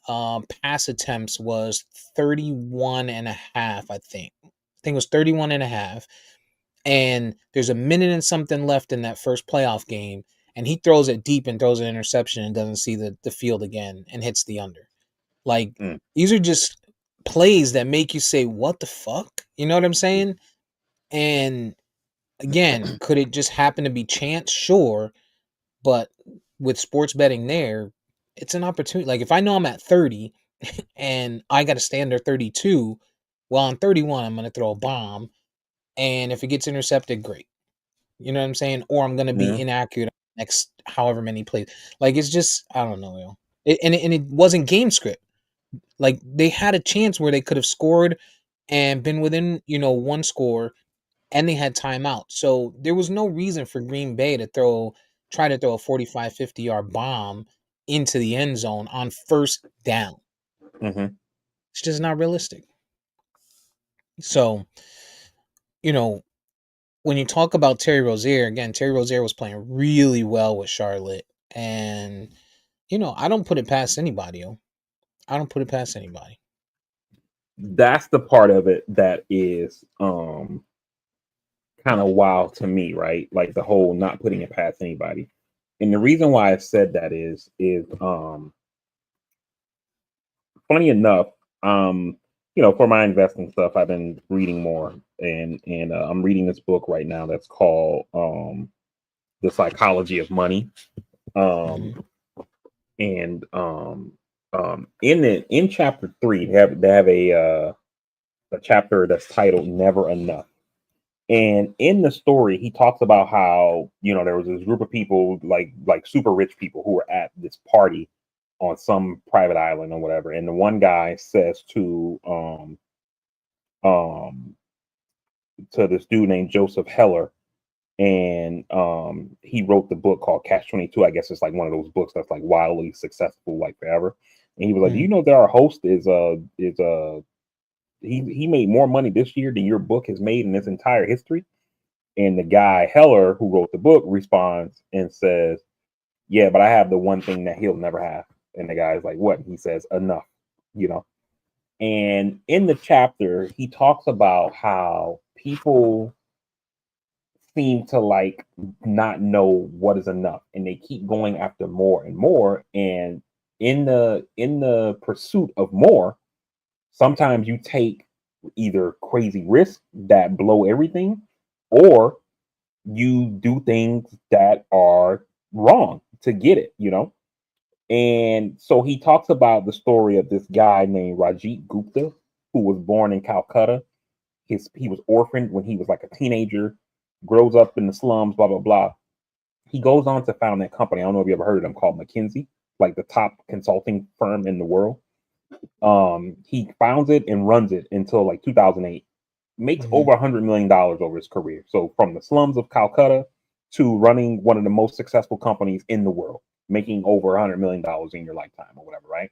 pass attempts was 31 and a half, I think. I think it was 31 and a half. And there's a minute and something left in that first playoff game, and he throws it deep and throws an interception and doesn't see the field again and hits the under. Like, Mm. these are just plays that make you say, what the fuck? You know what I'm saying? And again, could it just happen to be chance? Sure. But with sports betting there, it's an opportunity. Like, if I know I'm at 30 and I got to stay under 32, well, on 31, I'm going to throw a bomb. And if it gets intercepted, great. You know what I'm saying? Or I'm going to be Mm-hmm. inaccurate next however many plays. Like, it's just, I don't know, yo. And it wasn't game script. Like, they had a chance where they could have scored and been within, one score, and they had timeout. So there was no reason for Green Bay to try to throw a 45, 50-yard bomb into the end zone on first down. Mm-hmm. It's just not realistic. So, you know, when you talk about Terry Rozier, again, Terry Rozier was playing really well with Charlotte. And, I don't put it past anybody, yo. I don't put it past anybody. That's the part of it that is kind of wild to me, right? Like the whole not putting it past anybody. And the reason why I said that is funny enough, for my investing stuff, I've been reading more, and I'm reading this book right now that's called The Psychology of Money. Hmm. Um, and in chapter 3, they have a chapter that's titled "Never Enough." And in the story, he talks about how there was this group of people, like super rich people, who were at this party on some private island or whatever. And the one guy says um to this dude named Joseph Heller, and he wrote the book called Catch 22. I guess it's like one of those books that's like wildly successful, like forever. And he was like, "Do Hmm. you know that our host is he made more money this year than your book has made in its entire history?" And the guy Heller, who wrote the book, responds and says, "Yeah, but I have the one thing that he'll never have." And the guy's like, "What?" He says, "Enough." You know. And in the chapter, he talks about how people seem to like not know what is enough, and they keep going after more and more. And in the pursuit of more, sometimes you take either crazy risks that blow everything, or you do things that are wrong to get it. And so he talks about the story of this guy named Rajit Gupta, who was born in Calcutta. He was orphaned when he was like a teenager, grows up in the slums, blah blah blah. He goes on to found that company. I don't know if you ever heard of them, called McKinsey, like the top consulting firm in the world. He founds it and runs it until like 2008. Makes Hmm. over $100 million over his career. So from the slums of Calcutta to running one of the most successful companies in the world, making over $100 million in your lifetime or whatever, right?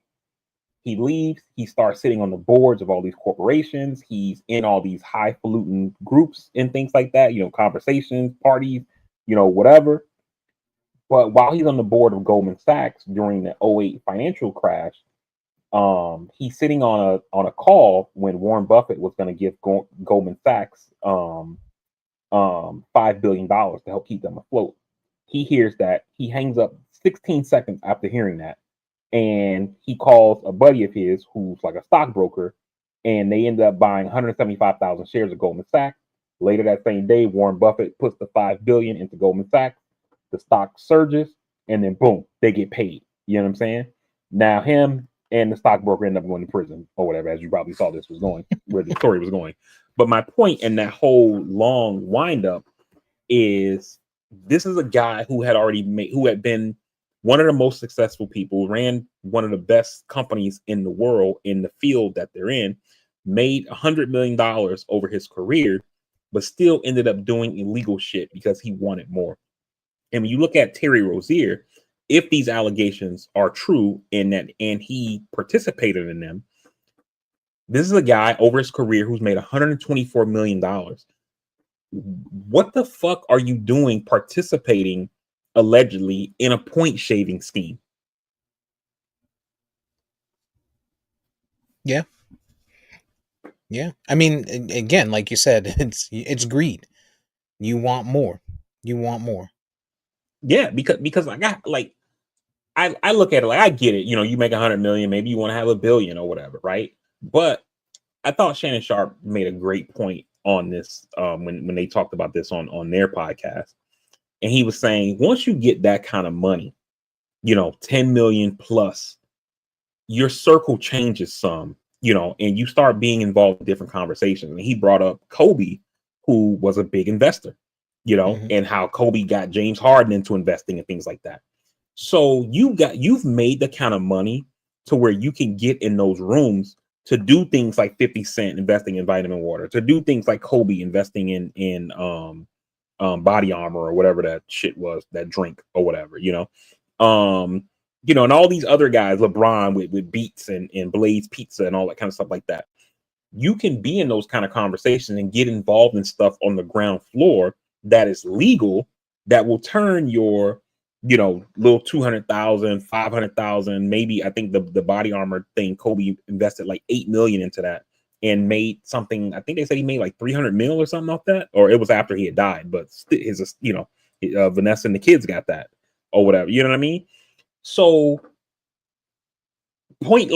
He leaves. He starts sitting on the boards of all these corporations. He's in all these highfalutin groups and things like that. Conversations, parties, whatever. But while he's on the board of Goldman Sachs during the '08 financial crash, he's sitting on a call when Warren Buffett was going to give Goldman Sachs $5 billion to help keep them afloat. He hears that. He hangs up 16 seconds after hearing that, and he calls a buddy of his who's like a stockbroker, and they end up buying 175,000 shares of Goldman Sachs. Later that same day, Warren Buffett puts the $5 billion into Goldman Sachs. The stock surges, and then boom, they get paid. You know what I'm saying? Now him and the stockbroker end up going to prison or whatever, as you probably saw this was going, where the story was going. But my point in that whole long windup is this is a guy who had been one of the most successful people, ran one of the best companies in the world in the field that they're in, made $100 million over his career, but still ended up doing illegal shit because he wanted more. And when you look at Terry Rozier, if these allegations are true and he participated in them, this is a guy over his career who's made $124 million. What the fuck are you doing participating allegedly in a point shaving scheme? Yeah. Yeah. I mean, again, like you said, it's greed. You want more. You want more. Yeah, because I look at it like I get it. You know, you make 100 million, maybe you want to have a billion or whatever, right? But I thought Shannon Sharp made a great point on this when they talked about this on their podcast, and he was saying once you get that kind of money, 10 million plus, your circle changes some, and you start being involved in different conversations. And he brought up Kobe, who was a big investor, Mm-hmm. and how Kobe got James Harden into investing and things like that. So you've made the kind of money to where you can get in those rooms to do things like 50 Cent investing in vitamin water, to do things like Kobe investing in body armor or whatever that shit was, that drink or whatever, and all these other guys, LeBron with Beats and Blaze Pizza and all that kind of stuff like that. You can be in those kind of conversations and get involved in stuff on the ground floor that is legal, that will turn your little 200,000, 500,000, maybe. I think the body armor thing, Kobe invested like 8 million into that and made something. I think they said he made like 300 mil or something off that, or it was after he had died, but his Vanessa and the kids got that or whatever, you know what I mean? So point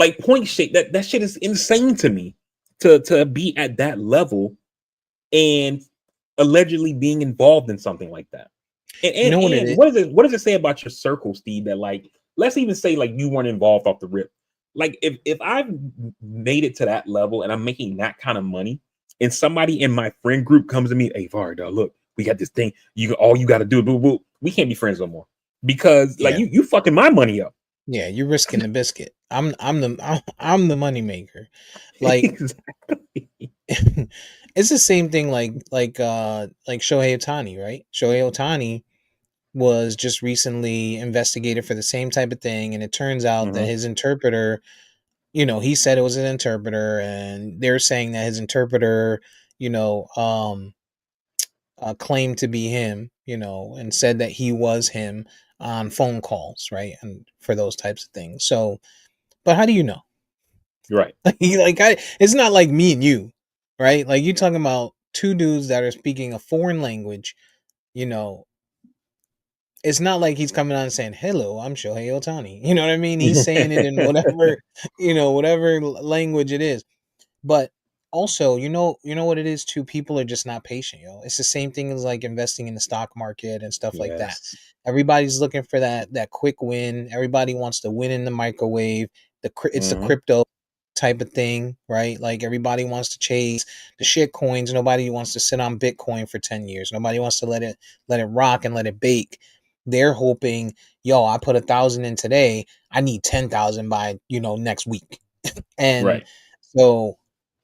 shit, that shit is insane to me, to be at that level and allegedly being involved in something like that. And You and, know what it and is? what does it say about your circle, Steve? That, like, let's even say like you weren't involved off the rip. Like, if I've made it to that level and I'm making that kind of money, and somebody in my friend group comes to me, hey Var, dog, look, we got this thing. All you got to do, boo boo. We can't be friends no more because like Yeah. you fucking my money up. Yeah, you're risking the biscuit. I'm the money maker. Like Exactly. it's the same thing like Shohei Ohtani, right? Shohei Ohtani was just recently investigated for the same type of thing, and it turns out that Hmm. his interpreter, he said it was an interpreter, and they're saying that his interpreter, you know, claimed to be him, and said that he was him on phone calls, right? And for those types of things. So, but how do you know? Right. It's not like me and you, right? Like you're talking about two dudes that are speaking a foreign language. You know, it's not like he's coming on and saying, "Hello, I'm Shohei Ohtani." You know what I mean? He's saying it in whatever, whatever language it is. But also, you know what it is too. People are just not patient, yo. It's the same thing as like investing in the stock market and stuff like that. Yes. Everybody's looking for that quick win. Everybody wants to win in the microwave. It's the Hmm. crypto type of thing, right? Like everybody wants to chase the shit coins. Nobody wants to sit on Bitcoin for 10 years. Nobody wants to let it rock and let it bake. They're hoping, yo, I put 1,000 in today. I need 10,000 by next week. And Right. so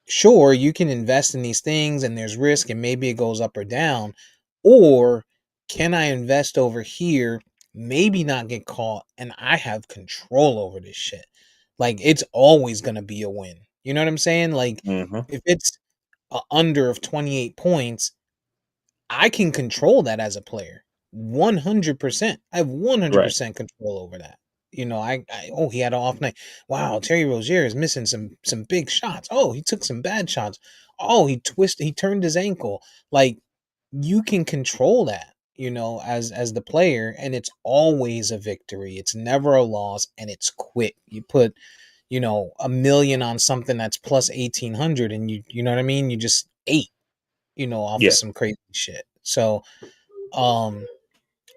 sure, you can invest in these things and there's risk and maybe it goes up or down. Or can I invest over here, maybe not get caught, and I have control over this shit? Like it's always going to be a win. You know what I'm saying? Like Hmm. if it's a under of 28 points, I can control that as a player. 100%. I have Right. 100% control over that. Oh, he had an off night. Wow, Terry Rozier is missing some big shots. Oh, he took some bad shots. Oh, he turned his ankle. Like you can control that, as the player, and it's always a victory. It's never a loss, and it's quick. You put, 1 million on something that's plus 1,800, and you know what I mean? You just ate, off of Yeah. some crazy shit. So, um,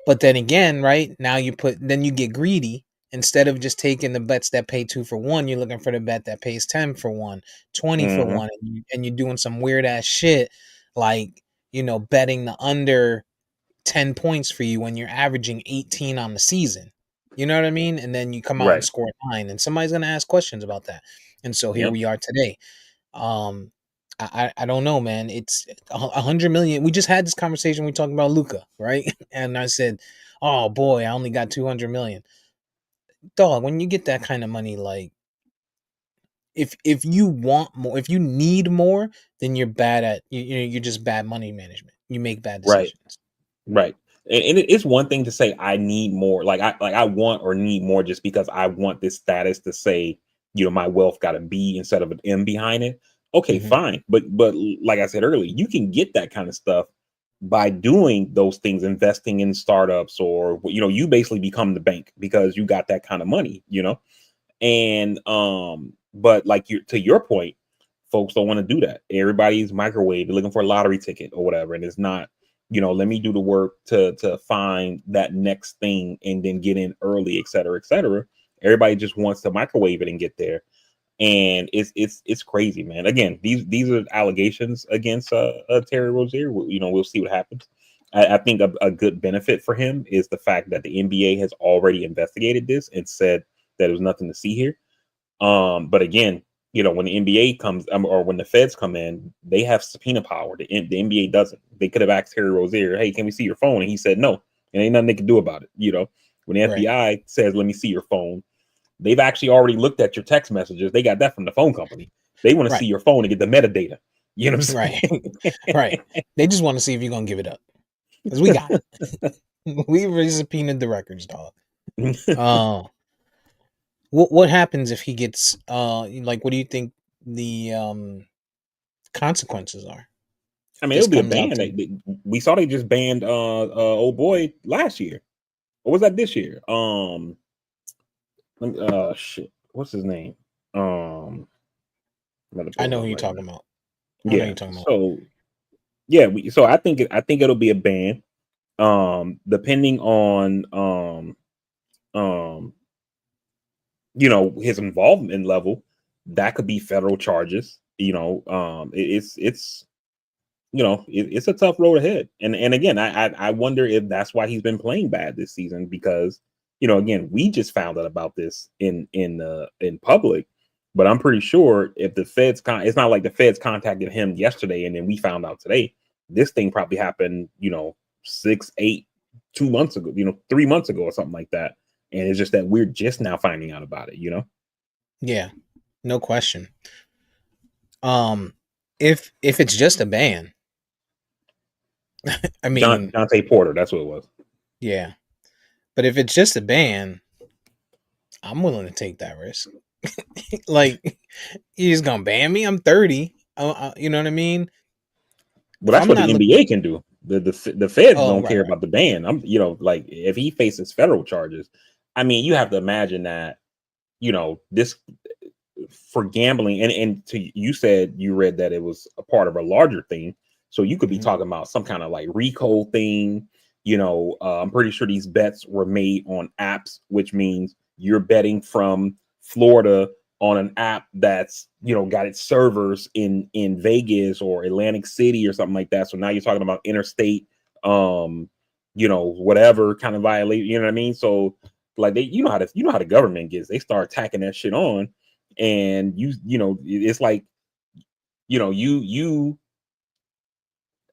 but then again, right now then you get greedy. Instead of just taking the bets that pay 2 for 1, you're looking for the bet that pays 10 for 1, 20 for Hmm. 1, and you're doing some weird ass shit like betting the under 10 points for you when you're averaging 18 on the season. You know what I mean? And then you come out and Right. score 9, and somebody's gonna ask questions about that. And so here Yep. we are today. Um, I don't know, man. It's 100 million. We just had this conversation. We talking about Luca, right? And I said, oh boy, I only got 200 million. Dog, when you get that kind of money, like if you want more, if you need more, then you're bad at you're just bad money management. You make bad Right. decisions. Right. And it's one thing to say I need more, like I want or need more just because I want this status to say, my wealth got a B instead of an M behind it. Okay, Hmm. fine. But like I said earlier, you can get that kind of stuff by doing those things, investing in startups, or you basically become the bank because you got that kind of money. And but like to your point, folks don't want to do that. Everybody's microwave, they're looking for a lottery ticket or whatever, and it's not, let me do the work to find that next thing and then get in early, et cetera, et cetera. Everybody just wants to microwave it and get there. And it's crazy, man. Again, these are allegations against Terry Rozier. We'll see what happens. I think a good benefit for him is the fact that the NBA has already investigated this and said that there's nothing to see here. But again, when the NBA comes, or when the feds come in, they have subpoena power. The NBA doesn't. They could have asked Terry Rozier, "Hey, can we see your phone?" And he said no, and ain't nothing they can do about it. When the Right. FBI says, "Let me see your phone," they've actually already looked at your text messages. They got that from the phone company. They want to see Right. your phone and get the metadata. You know what I'm Right. saying? Right. They just want to see if you're gonna give it up. Because we got it. We already subpoenaed the records, dog. What happens if he gets like what do you think the consequences are? I mean, This it'll be a comes out ban. to We saw they just banned old boy last year. Or was that this year? Shit. What's his name? I'm gonna I pull him know up who you're right talking now. about. I know Yeah. you're talking about. So yeah, so I think it'll be a ban. Depending on um his involvement level, that could be federal charges. It's a tough road ahead. And again, I wonder if that's why he's been playing bad this season, because again, we just found out about this in public, but I'm pretty sure if the feds it's not like the feds contacted him yesterday and then we found out today. This thing probably happened 6 8 2 months ago, 3 months ago or something like that, and it's just that we're just now finding out about it. Yeah, no question. Um, if it's just a ban, I John mean, Dante Porter, that's what it was. yeah. But if it's just a ban, I'm willing to take that risk. Like, he's gonna ban me. I'm 30. You know what I mean? Well, If that's I'm what not the looking, NBA can do. The feds oh don't right, care right, about the ban. Like if he faces federal charges, I mean, you have to imagine that this for gambling, and to you said you read that it was a part of a larger thing, so you could be hmm talking about some kind of like RICO thing. I'm pretty sure these bets were made on apps, which means you're betting from Florida on an app that's got its servers in Vegas or Atlantic City or something like that. So now you're talking about interstate, whatever kind of violation. You know what I mean? So like how the government gets. They start tacking that shit on, and it's like you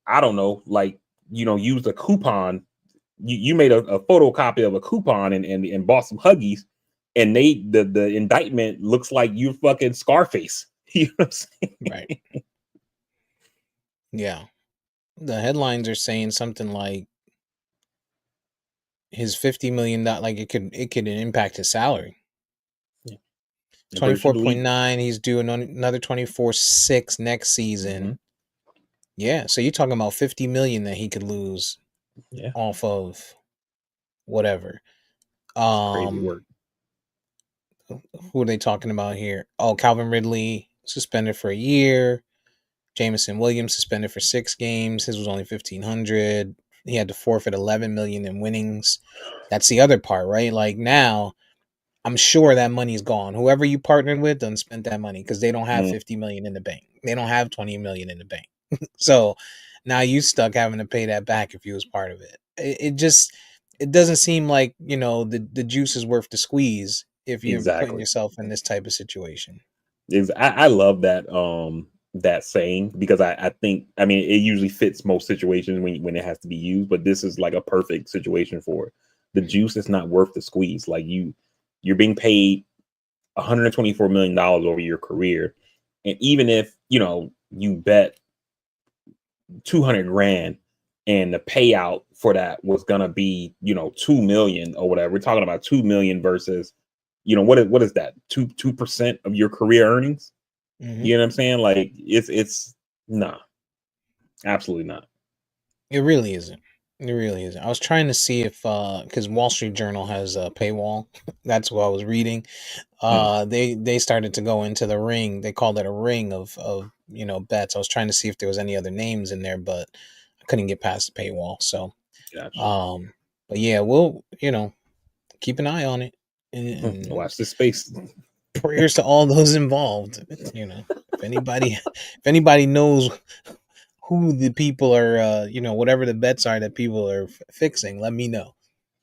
I don't know, like use a coupon. You made a photocopy of a coupon and bought some Huggies, and the indictment looks like you fucking Scarface. You know what I'm right, saying? yeah. The headlines are saying something like his $50 million, like it could impact his salary. Yeah, I'm Twenty pretty sure four the point league. nine. He's doing another 24.6 next Hmm. season. Yeah, so you're talking about 50 million that he could lose Yeah, off of whatever. it's crazy Um, work. who are they talking about here? Oh, Calvin Ridley suspended for a year. Jameson Williams suspended for 6 games. His was only 1,500. He had to forfeit 11 million in winnings. That's the other part, right? Like now, I'm sure that money's gone. Whoever you partnered with done spent that money because they don't have Mm, 50 million in the bank. They don't have 20 million in the bank. So now you stuck having to pay that back if you was part of it. It just it doesn't seem like the juice is worth the squeeze if you're putting exactly. yourself in this type of situation. I love that saying, because I think, I mean, it usually fits most situations when it has to be used, but this is like a perfect situation for it. the juice is not worth the squeeze. Like you're being paid $124 million over your career, and even if you bet 200 grand and the payout for that was gonna be 2 million or whatever, we're talking about 2 million versus what is that, 2% of your career earnings. You know what I'm saying? Like it's nah, absolutely not. It really isn't. It really isn't. I was trying to see if because Wall Street Journal has a paywall. That's what I was reading. Mm, They started to go into the ring. They called it a ring of bets. I was trying to see if there was any other names in there, but I couldn't get past the paywall. So gotcha. um, but yeah, we'll keep an eye on it, and Watch this space. prayers to all those involved. If anybody knows who the people are, whatever the bets are that people are fixing, let me know.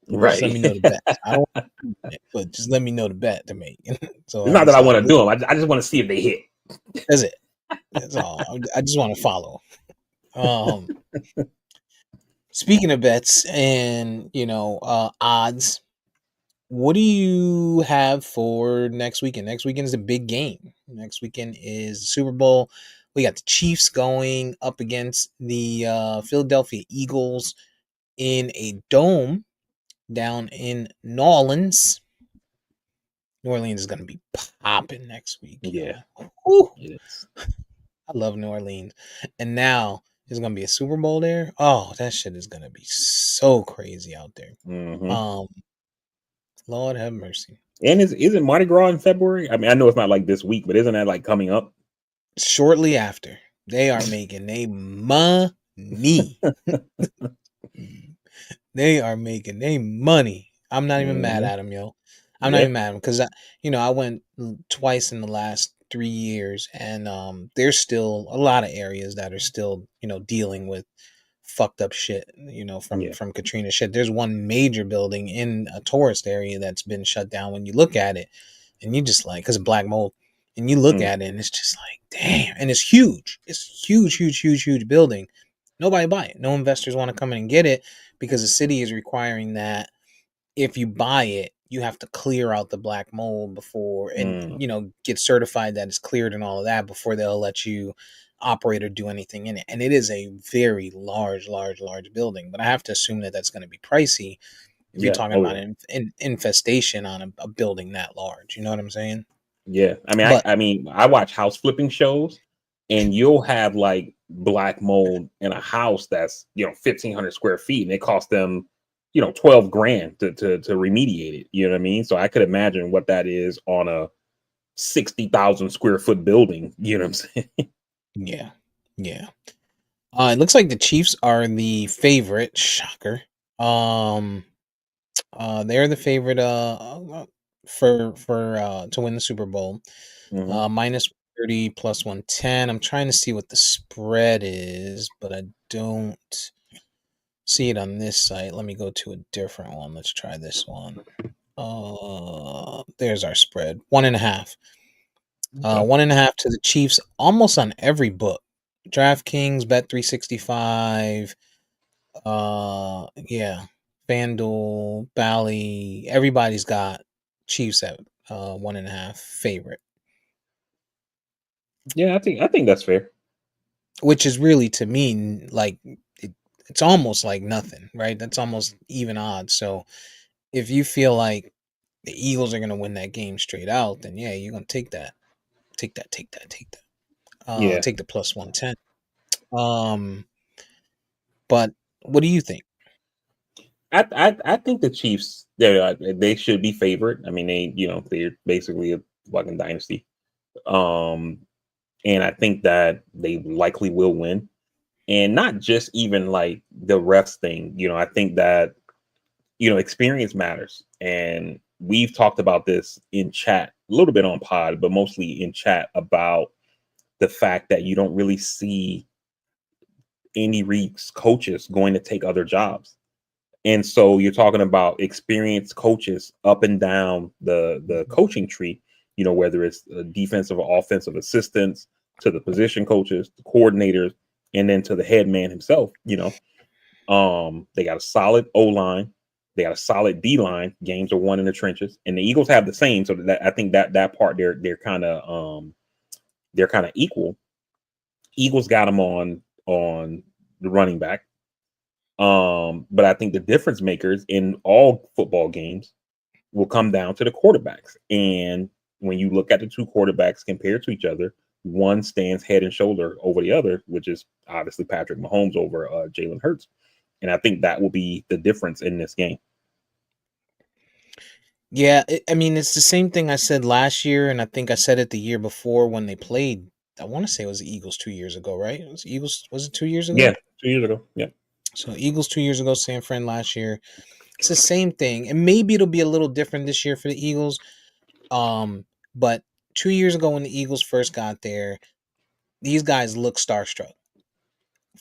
Just let Right. me know the bets. I don't want to do it, but just let me know the bet to make. So It's I not can that I start want to looking. do them. I just want to see if they hit. That's it. That's all. I just want to follow. Um, Speaking of bets and odds, what do you have for next weekend? Next weekend is a big game. Next weekend is the Super Bowl. We got the Chiefs going up against the Philadelphia Eagles in a dome down in New Orleans. New Orleans is going to be popping next week, Yeah, yo. Whew, it is. I love New Orleans. And now there's going to be a Super Bowl there. Oh, that shit is going to be so crazy out there. Mm-hmm. Um, Lord have mercy. And isn't Mardi Gras in February? I mean, I know it's not like this week, but isn't that like coming up? Shortly after, they are making a money. They are making a money. I'm not even mad Mm-hmm. at them, yo. I'm not Yeah. even mad at them because I went twice in the last 3 years, and there's still a lot of areas that are still dealing with fucked up shit. From Yeah. from Katrina shit. There's one major building in a tourist area that's been shut down. When you look at it, and you just like, because of black mold, and you look Mm, at it, and it's just like, damn, and it's huge. It's huge, huge, huge, huge building. Nobody buy it. No investors want to come in and get it because the city is requiring that if you buy it, you have to clear out the black mold before, and mm. get certified that it's cleared and all of that before they'll let you operate or do anything in it. And it is a very large, large, large building. But I have to assume that that's going to be pricey if you're Yeah. talking Oh about yeah. an infestation on a building that large. You know what I'm saying? Yeah. I mean, But I watch house flipping shows, and you'll have like black mold in a house that's 1,500 square feet, and it costs them 12 grand to remediate it. You know what I mean? So I could imagine what that is on a 60,000 square foot building. You know what I'm saying? yeah, yeah. It looks like the Chiefs are the favorite. Shocker. Um, they're the favorite for to win the Super Bowl. Hmm. Minus 30 plus 110. I'm trying to see what the spread is, but I don't see it on this site. Let me go to a different one. Let's try this one. There's our spread. 1.5. Okay. 1.5 to the Chiefs almost on every book. DraftKings, Bet 365, yeah, FanDuel, Bally, everybody's got Chiefs at 1.5 favorite, Yeah, I think that's fair. which is really, to me, like it's almost like nothing, right? That's almost even odds. So if you feel like the Eagles are gonna win that game straight out, then yeah, you're gonna take that, take that, take that, take that. Yeah. Take the plus 110. Um, but what do you think? I think the Chiefs they should be favored. I mean, they're basically a fucking dynasty. Um, and I think that they likely will win. And not just even like the refs thing. I think that experience matters. And we've talked about this in chat a little bit on pod, but mostly in chat about the fact that you don't really see Andy Reid's coaches going to take other jobs. And so you're talking about experienced coaches up and down the coaching tree, whether it's defensive or offensive assistants, to the position coaches, the coordinators, and then to the head man himself. They got a solid O line. They got a solid D line. Games are won in the trenches, and the Eagles have the same. So that I think that part they're kind of equal. Eagles got them on the running back. But I think the difference makers in all football games will come down to the quarterbacks. And when you look at the two quarterbacks compared to each other, one stands head and shoulder over the other, which is obviously Patrick Mahomes over Jalen Hurts. And I think that will be the difference in this game. Yeah, I mean, it's the same thing I said last year, and I think I said it the year before when they played. I want to say it was the Eagles 2 years ago, right? It was Eagles. Was it 2 years Yeah, ago? 2 years ago. Yeah. So Eagles 2 years ago, San Fran last year. It's the same thing, and maybe it'll be a little different this year for the Eagles. But 2 years ago when the Eagles first got there, these guys look starstruck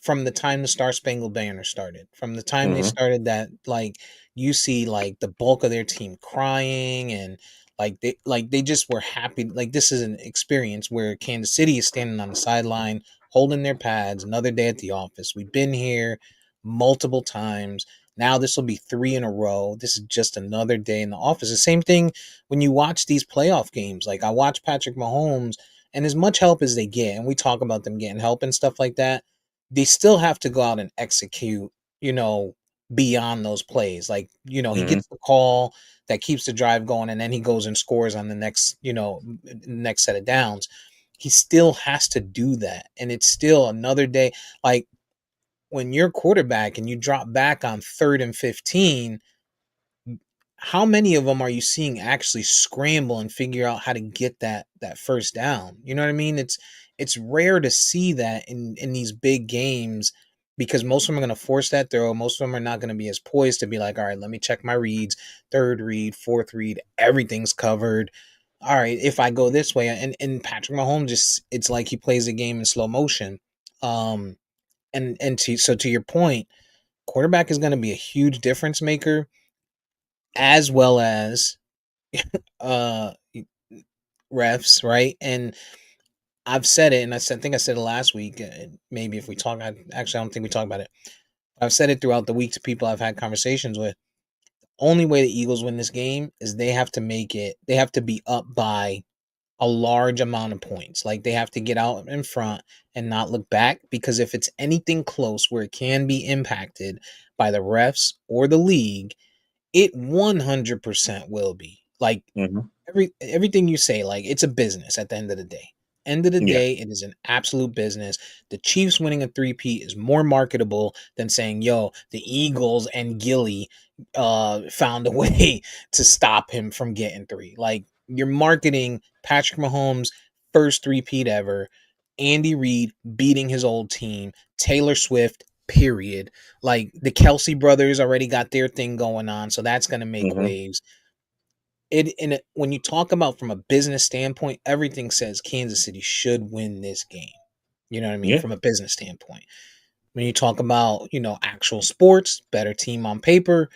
from the time the Star Spangled Banner started. From the time they Mm-hmm. started that, like, you see like the bulk of their team crying, and like they just were happy. Like, this is an experience where Kansas City is standing on the sideline holding their pads. Another day at the office. We've been here multiple times. Now this will be three in a row. This is just another day in the office. The same thing when you watch these playoff games. Like, I watch Patrick Mahomes, and as much help as they get, and we talk about them getting help and stuff like that, they still have to go out and execute, you know, beyond those plays. Like, he Mm-hmm. gets the call that keeps the drive going, and then he goes and scores on the next, next set of downs. He still has to do that. And it's still another day. Like, when you're quarterback and you drop back on 3rd and 15, how many of them are you seeing actually scramble and figure out how to get that first down? You know what I mean? It's rare to see that in these big games, because most of them are going to force that throw. Most of them are not going to be as poised to be like, all right, let me check my reads, third read, fourth read, everything's covered. All right, if I go this way, and Patrick Mahomes, just, it's like he plays the game in slow motion. Um, to your point, quarterback is going to be a huge difference maker, as well as uh refs, right? And I've said it, and I think I said it last week. Maybe if we talk, actually, I don't think we talked about it. I've said it throughout the week to people I've had conversations with. Only way the Eagles win this game is they have to make it. They have to be up by a large amount of points. Like, they have to get out in front and not look back, because if it's anything close where it can be impacted by the refs or the league, it 100% will be. Like, Mm-hmm. everything you say, like, it's a business at the end of the day. End of the Yeah. day, it is an absolute business. The Chiefs winning a three-peat is more marketable than saying, yo, the Eagles and Gilly found a way to stop him from getting three. Like, you're marketing Patrick Mahomes' first three-peat ever, Andy Reid beating his old team, Taylor Swift, period. Like, the Kelsey brothers already got their thing going on, so that's going to make Mm-hmm. waves. When you talk about from a business standpoint, everything says Kansas City should win this game. You know what I mean? Yeah. From a business standpoint. When you talk about, actual sports, better team on paper,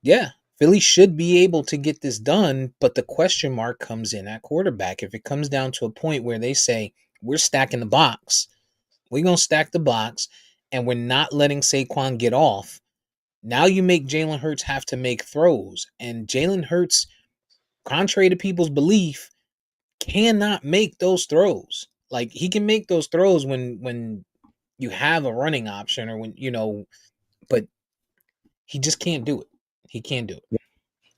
yeah, Philly should be able to get this done, but the question mark comes in at quarterback. If it comes down to a point where they say, we're stacking the box, we're going to stack the box, and we're not letting Saquon get off, now you make Jalen Hurts have to make throws. And Jalen Hurts, contrary to people's belief, cannot make those throws. Like, he can make those throws when you have a running option, or when, but he just can't do it. He can't do it.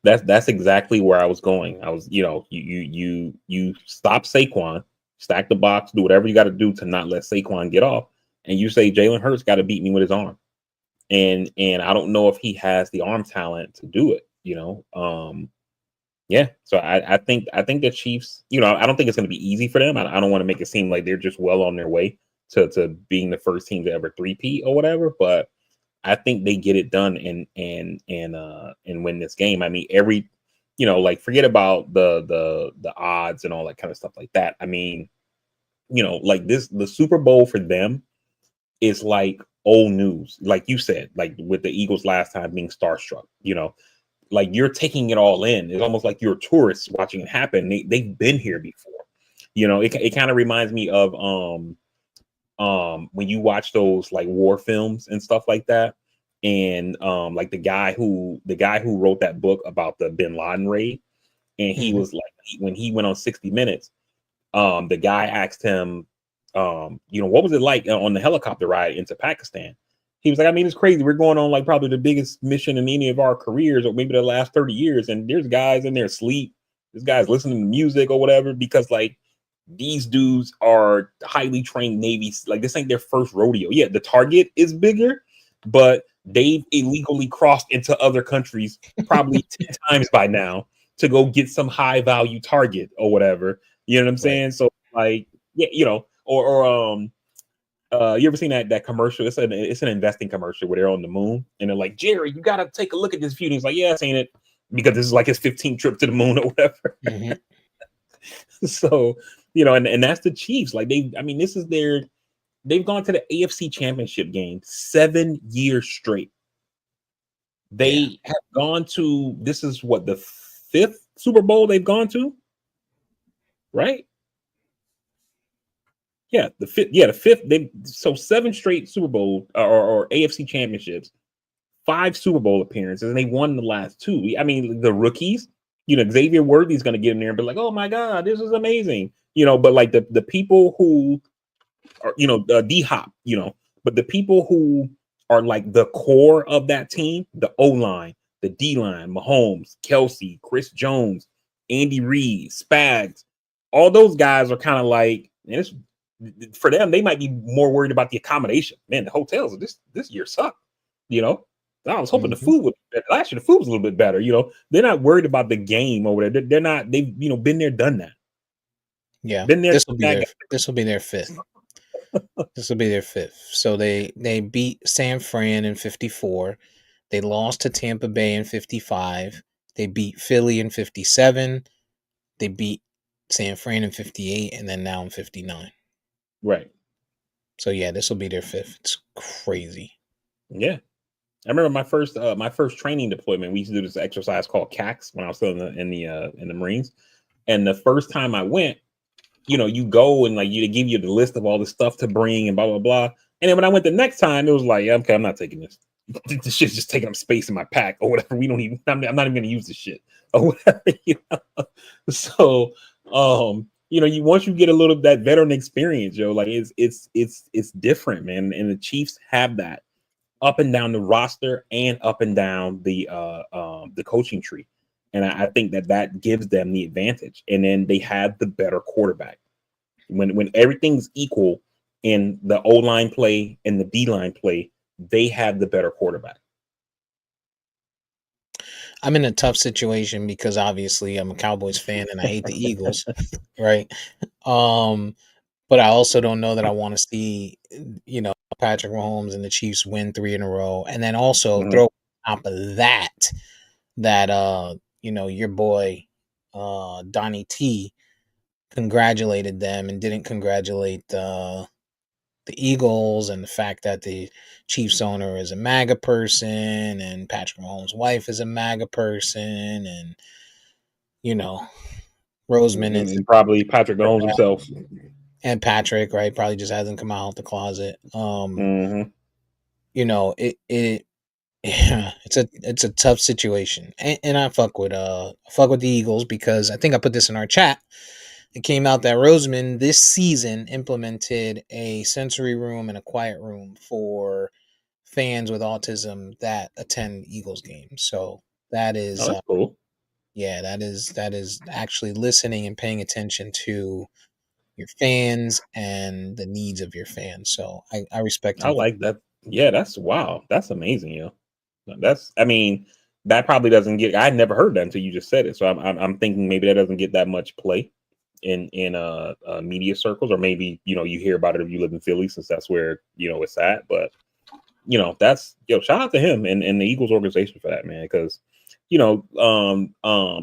That's exactly where I was going. I was, you stop Saquon, stack the box, do whatever you got to do to not let Saquon get off, and you say Jalen Hurts got to beat me with his arm, and I don't know if he has the arm talent to do it. Yeah. So I think the Chiefs, I don't think it's going to be easy for them. I don't want to make it seem like they're just well on their way to being the first team to ever three-peat or whatever, but I think they get it done and win this game. I mean, like, forget about the odds and all that kind of stuff like that. I mean, like, the Super Bowl for them is like old news, like you said, like with the Eagles last time being starstruck. Like, you're taking it all in. It's almost like you're tourists watching it happen. They've been here before. It kind of reminds me of when you watch those like war films and stuff like that, and like the guy who wrote that book about the Bin Laden raid, and he Mhm. was like, when he went on 60 Minutes, the guy asked him, what was it like on the helicopter ride into Pakistan? He was like, I mean, it's crazy. We're going on like probably the biggest mission in any of our careers, or maybe the last 30 years, and there's guys in there asleep. There's guys listening to music or whatever, because like these dudes are highly trained Navy. Like, this ain't their first rodeo. Yeah, the target is bigger, but they've illegally crossed into other countries probably 10 times by now to go get some high value target or whatever. You know what I'm Right. saying? So like, yeah, you ever seen that commercial? It's an investing commercial where they're on the moon and they're like, Jerry, you gotta take a look at this view. And he's like, yeah, I've seen it, because this is like his 15th trip to the moon or whatever. Mhm. So, and that's the Chiefs. Like, they've gone to the AFC Championship game 7 years straight. Yeah. They have gone to, this is what, the fifth Super Bowl they've gone to, right? Yeah, the fifth. Yeah, the fifth. So 7 straight Super Bowl or AFC championships, 5 Super Bowl appearances, and they won the last 2. I mean, the rookies. Xavier Worthy's going to get in there and be like, "Oh my God, this is amazing." But like the people who are, D Hop. But the people who are like the core of that team, the O line, the D line, Mahomes, Kelsey, Chris Jones, Andy Reid, Spags, all those guys are kind of like, and it's for them, they might be more worried about the accommodation. Man, the hotels this year suck. I was hoping the Mhm. food would be better. Last year the food was a little bit better. They're not worried about the game over there. They're not. They've been there, done that. Yeah. Been there, This will done be that. their this will be their fifth. This will be their fifth. So they beat San Fran in 54. They lost to Tampa Bay in 55. They beat Philly in 57. They beat San Fran in 58, and then now in 59. Right. So yeah, this will be their fifth. It's crazy. Yeah. I remember my first training deployment. We used to do this exercise called CAX when I was still in the Marines. And the first time I went, you go and like they give you the list of all the stuff to bring and blah blah blah. And then when I went the next time, it was like, yeah, okay, I'm not taking this. This shit's just taking up space in my pack or whatever. We don't even. I'm not even going to use this shit or whatever. So, you once you get a little of that veteran experience, like it's different, man. And the Chiefs have that up and down the roster and up and down the coaching tree. And I think that gives them the advantage. And then they have the better quarterback. When everything's equal in the O line play and the D line play, they have the better quarterback. I'm in a tough situation because obviously I'm a Cowboys fan and I hate the Eagles, right? Um, but I also don't know that I want to see, Patrick Mahomes and the Chiefs win 3 in a row, and then also Mhm. throw on top of that your boy Donnie T congratulated them and didn't congratulate the Eagles, and the fact that the Chiefs owner is a MAGA person and Patrick Mahomes' wife is a MAGA person, and you know Roseman is And probably Patrick Mahomes himself. and Patrick, right? Probably just hasn't come out the closet. Mhm. It yeah, it's a tough situation, and I fuck with the Eagles because I think I put this in our chat. It came out that Roseman this season implemented a sensory room and a quiet room for fans with autism that attend Eagles games. So that Oh, is, that's cool. yeah, that is actually listening and paying attention to your fans and the needs of your fans. So I respect I him for. like that. Yeah, that's wow. That's amazing, I mean, that probably doesn't get. I never heard that until you just said it. So I'm thinking maybe that doesn't get that much play in media circles, or maybe you hear about it if you live in Philly, since that's where it's at. But that's shout out to him and the Eagles organization for that, man, because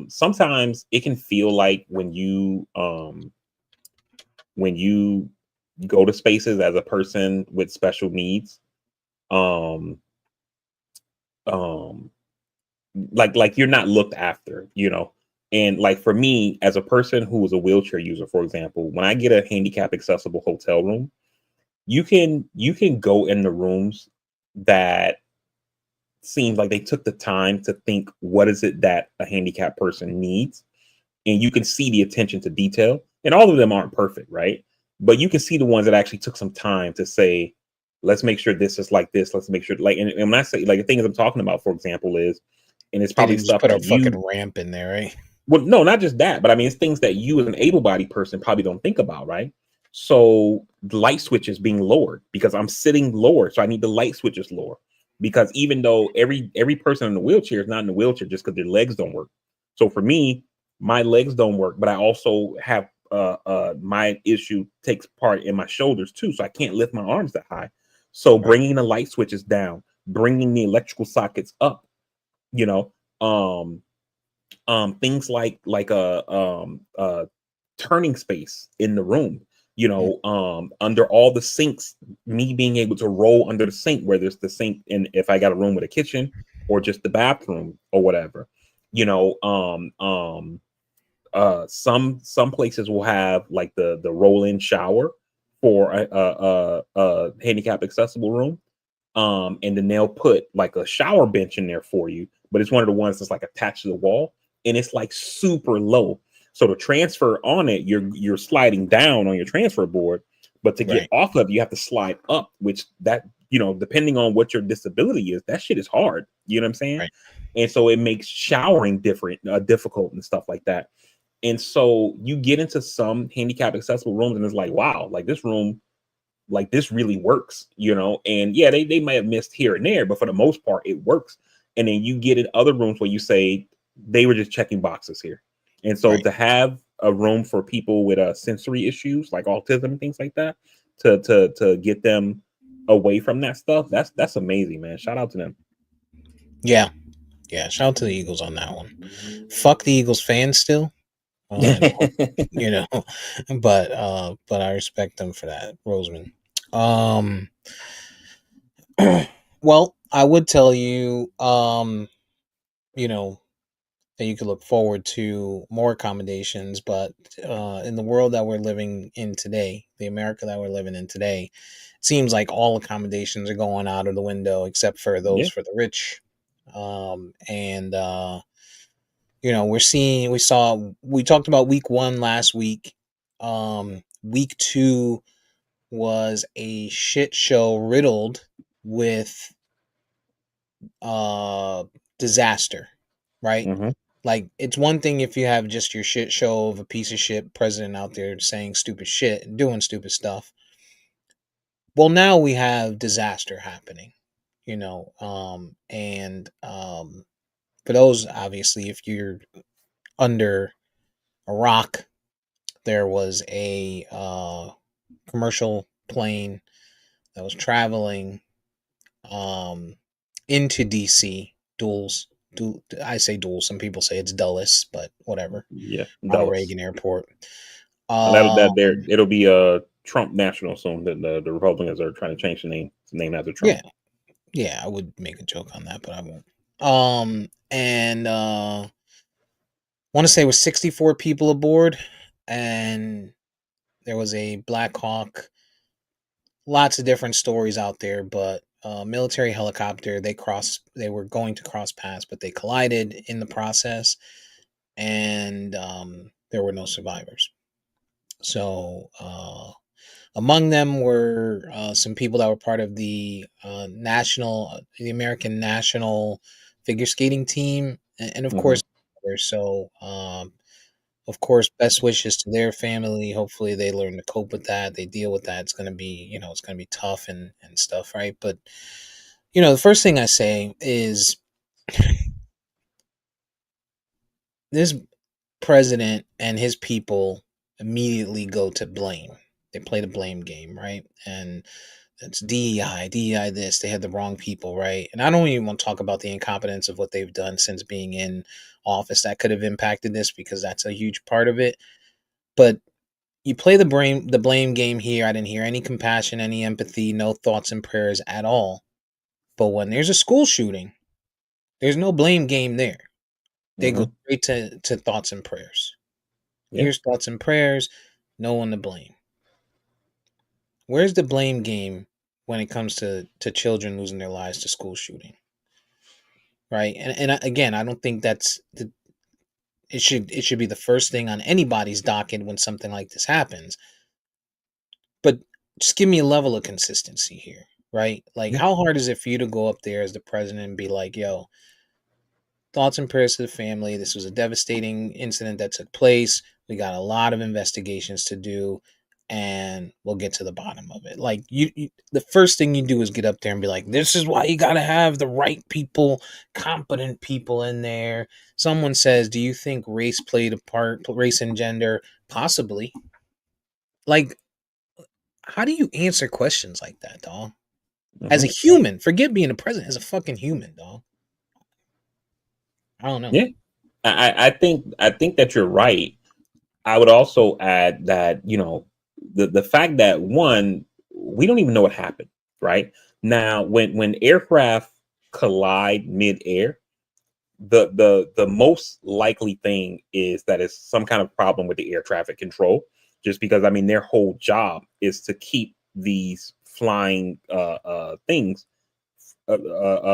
sometimes it can feel like when you go to spaces as a person with special needs, um um like you're not looked after, and like for me as a person who is a wheelchair user, for example, when I get a handicap accessible hotel room, you can go in the rooms that seems like they took the time to think, what is it that a handicapped person needs? And you can see the attention to detail. And all of them aren't perfect, right? But you can see the ones that actually took some time to say, let's make sure this is like this. Let's make sure, like, and when I say, like, the things I'm talking about, for example, is, and it's They probably didn't just stuff put a that you, fucking ramp in there, right? well, no, not just that, but I mean, it's things that you as an able-bodied person probably don't think about, right? So the light switches being lowered because I'm sitting lower, so I need the light switches lower. Because even though every person in the wheelchair is not in the wheelchair just because their legs don't work. So for me, my legs don't work, but I also have my issue takes part in my shoulders too, so I can't lift my arms that high. So Right. bringing the light switches down, bringing the electrical sockets up, you know, um things like a turning space in the room, Mm. under all the sinks, me being able to roll under the sink where there's the sink, and if I got a room with a kitchen or just the bathroom or whatever, you know some places will have like the roll-in shower for a handicap accessible room, and then they'll put like a shower bench in there for you, but it's one of the ones that's like attached to the wall, and it's like super low. So to transfer on it, you're sliding down on your transfer board, but to get Right. off of, you have to slide up, which that, depending on what your disability is, that shit is hard. You know what I'm saying? Right. And so it makes showering difficult and stuff like that. And so you get into some handicap accessible rooms, and it's like, wow, like this room, like this really works, and yeah, they might have missed here and there, but for the most part it works. And then you get in other rooms where you say they were just checking boxes here. And so Right. to have a room for people with sensory issues like autism and things like that, to get them away from that stuff, that's amazing, man. Shout out to them. Yeah. Yeah. Shout out to the Eagles on that one. Fuck the Eagles fans still. And you know, but I respect them for that, Roseman. Um, well, I would tell you, you know, that you could look forward to more accommodations, but in the world that we're living in today, the America that we're living in today, it seems like all accommodations are going out of the window except for those Yeah. for the rich. And we talked about week one last week. Week two was a shit show riddled with uh disaster, right? Hmm. Like, it's one thing if you have just your shit show of a piece of shit president out there saying stupid shit and doing stupid stuff. Well, now we have disaster happening, and for those, obviously, if you're under a rock, there was a commercial plane that was traveling um, into DC. Duels. I say duels. Some people say it's Dulles, but whatever. Yeah, Out of Dallas. Reagan Airport. That there, Um, it'll be Trump National soon. The Republicans are trying to change the name after Trump. yeah, yeah. I would make a joke on that, but I won't. And want to say it was 64 people aboard, and there was a Black Hawk. Lots of different stories out there, but military helicopter. They were going to cross paths, but they collided in the process, and there were no survivors. So among them were some people that were part of the American national figure skating team, and of Hmm. course, others. So of course, best wishes to their family. Hopefully, they learn to cope with that. They deal with that. It's gonna be, it's gonna be tough and stuff, right? But the first thing I say is this president and his people immediately go to blame. They play the blame game, right? And it's DEI this. They had the wrong people, right? And I don't even want to talk about the incompetence of what they've done since being in office that could have impacted this, because that's a huge part of it. But you play the blame game here. I didn't hear any compassion, any empathy, no thoughts and prayers at all. But when there's a school shooting, there's no blame game there. They go Hmm. straight to thoughts and prayers. Yeah. Here's thoughts and prayers, no one to blame. Where's the blame game when it comes to children losing their lives to school shooting? right? And again, I don't think it should be the first thing on anybody's docket when something like this happens. But just give me a level of consistency here, right? Like, Yeah. how hard is it for you to go up there as the president and be like, "Yo, thoughts and prayers to the family. This was a devastating incident that took place. We got a lot of investigations to do, and we'll get to the bottom of it." Like, the first thing you do is get up there and be like, "This is why you got to have the right people, competent people in there." Someone says, "Do you think race played a part? Race and gender, possibly?" Like, how do you answer questions like that, dog? As a Mhm. human, forget being a president. As a fucking human, dog. I don't know. Yeah. I think that you're right. I would also add that, the fact that, one, we don't even know what happened, right? Now, when aircraft collide midair, the most likely thing is that it's some kind of problem with the air traffic control, just because, I mean, their whole job is to keep these flying things,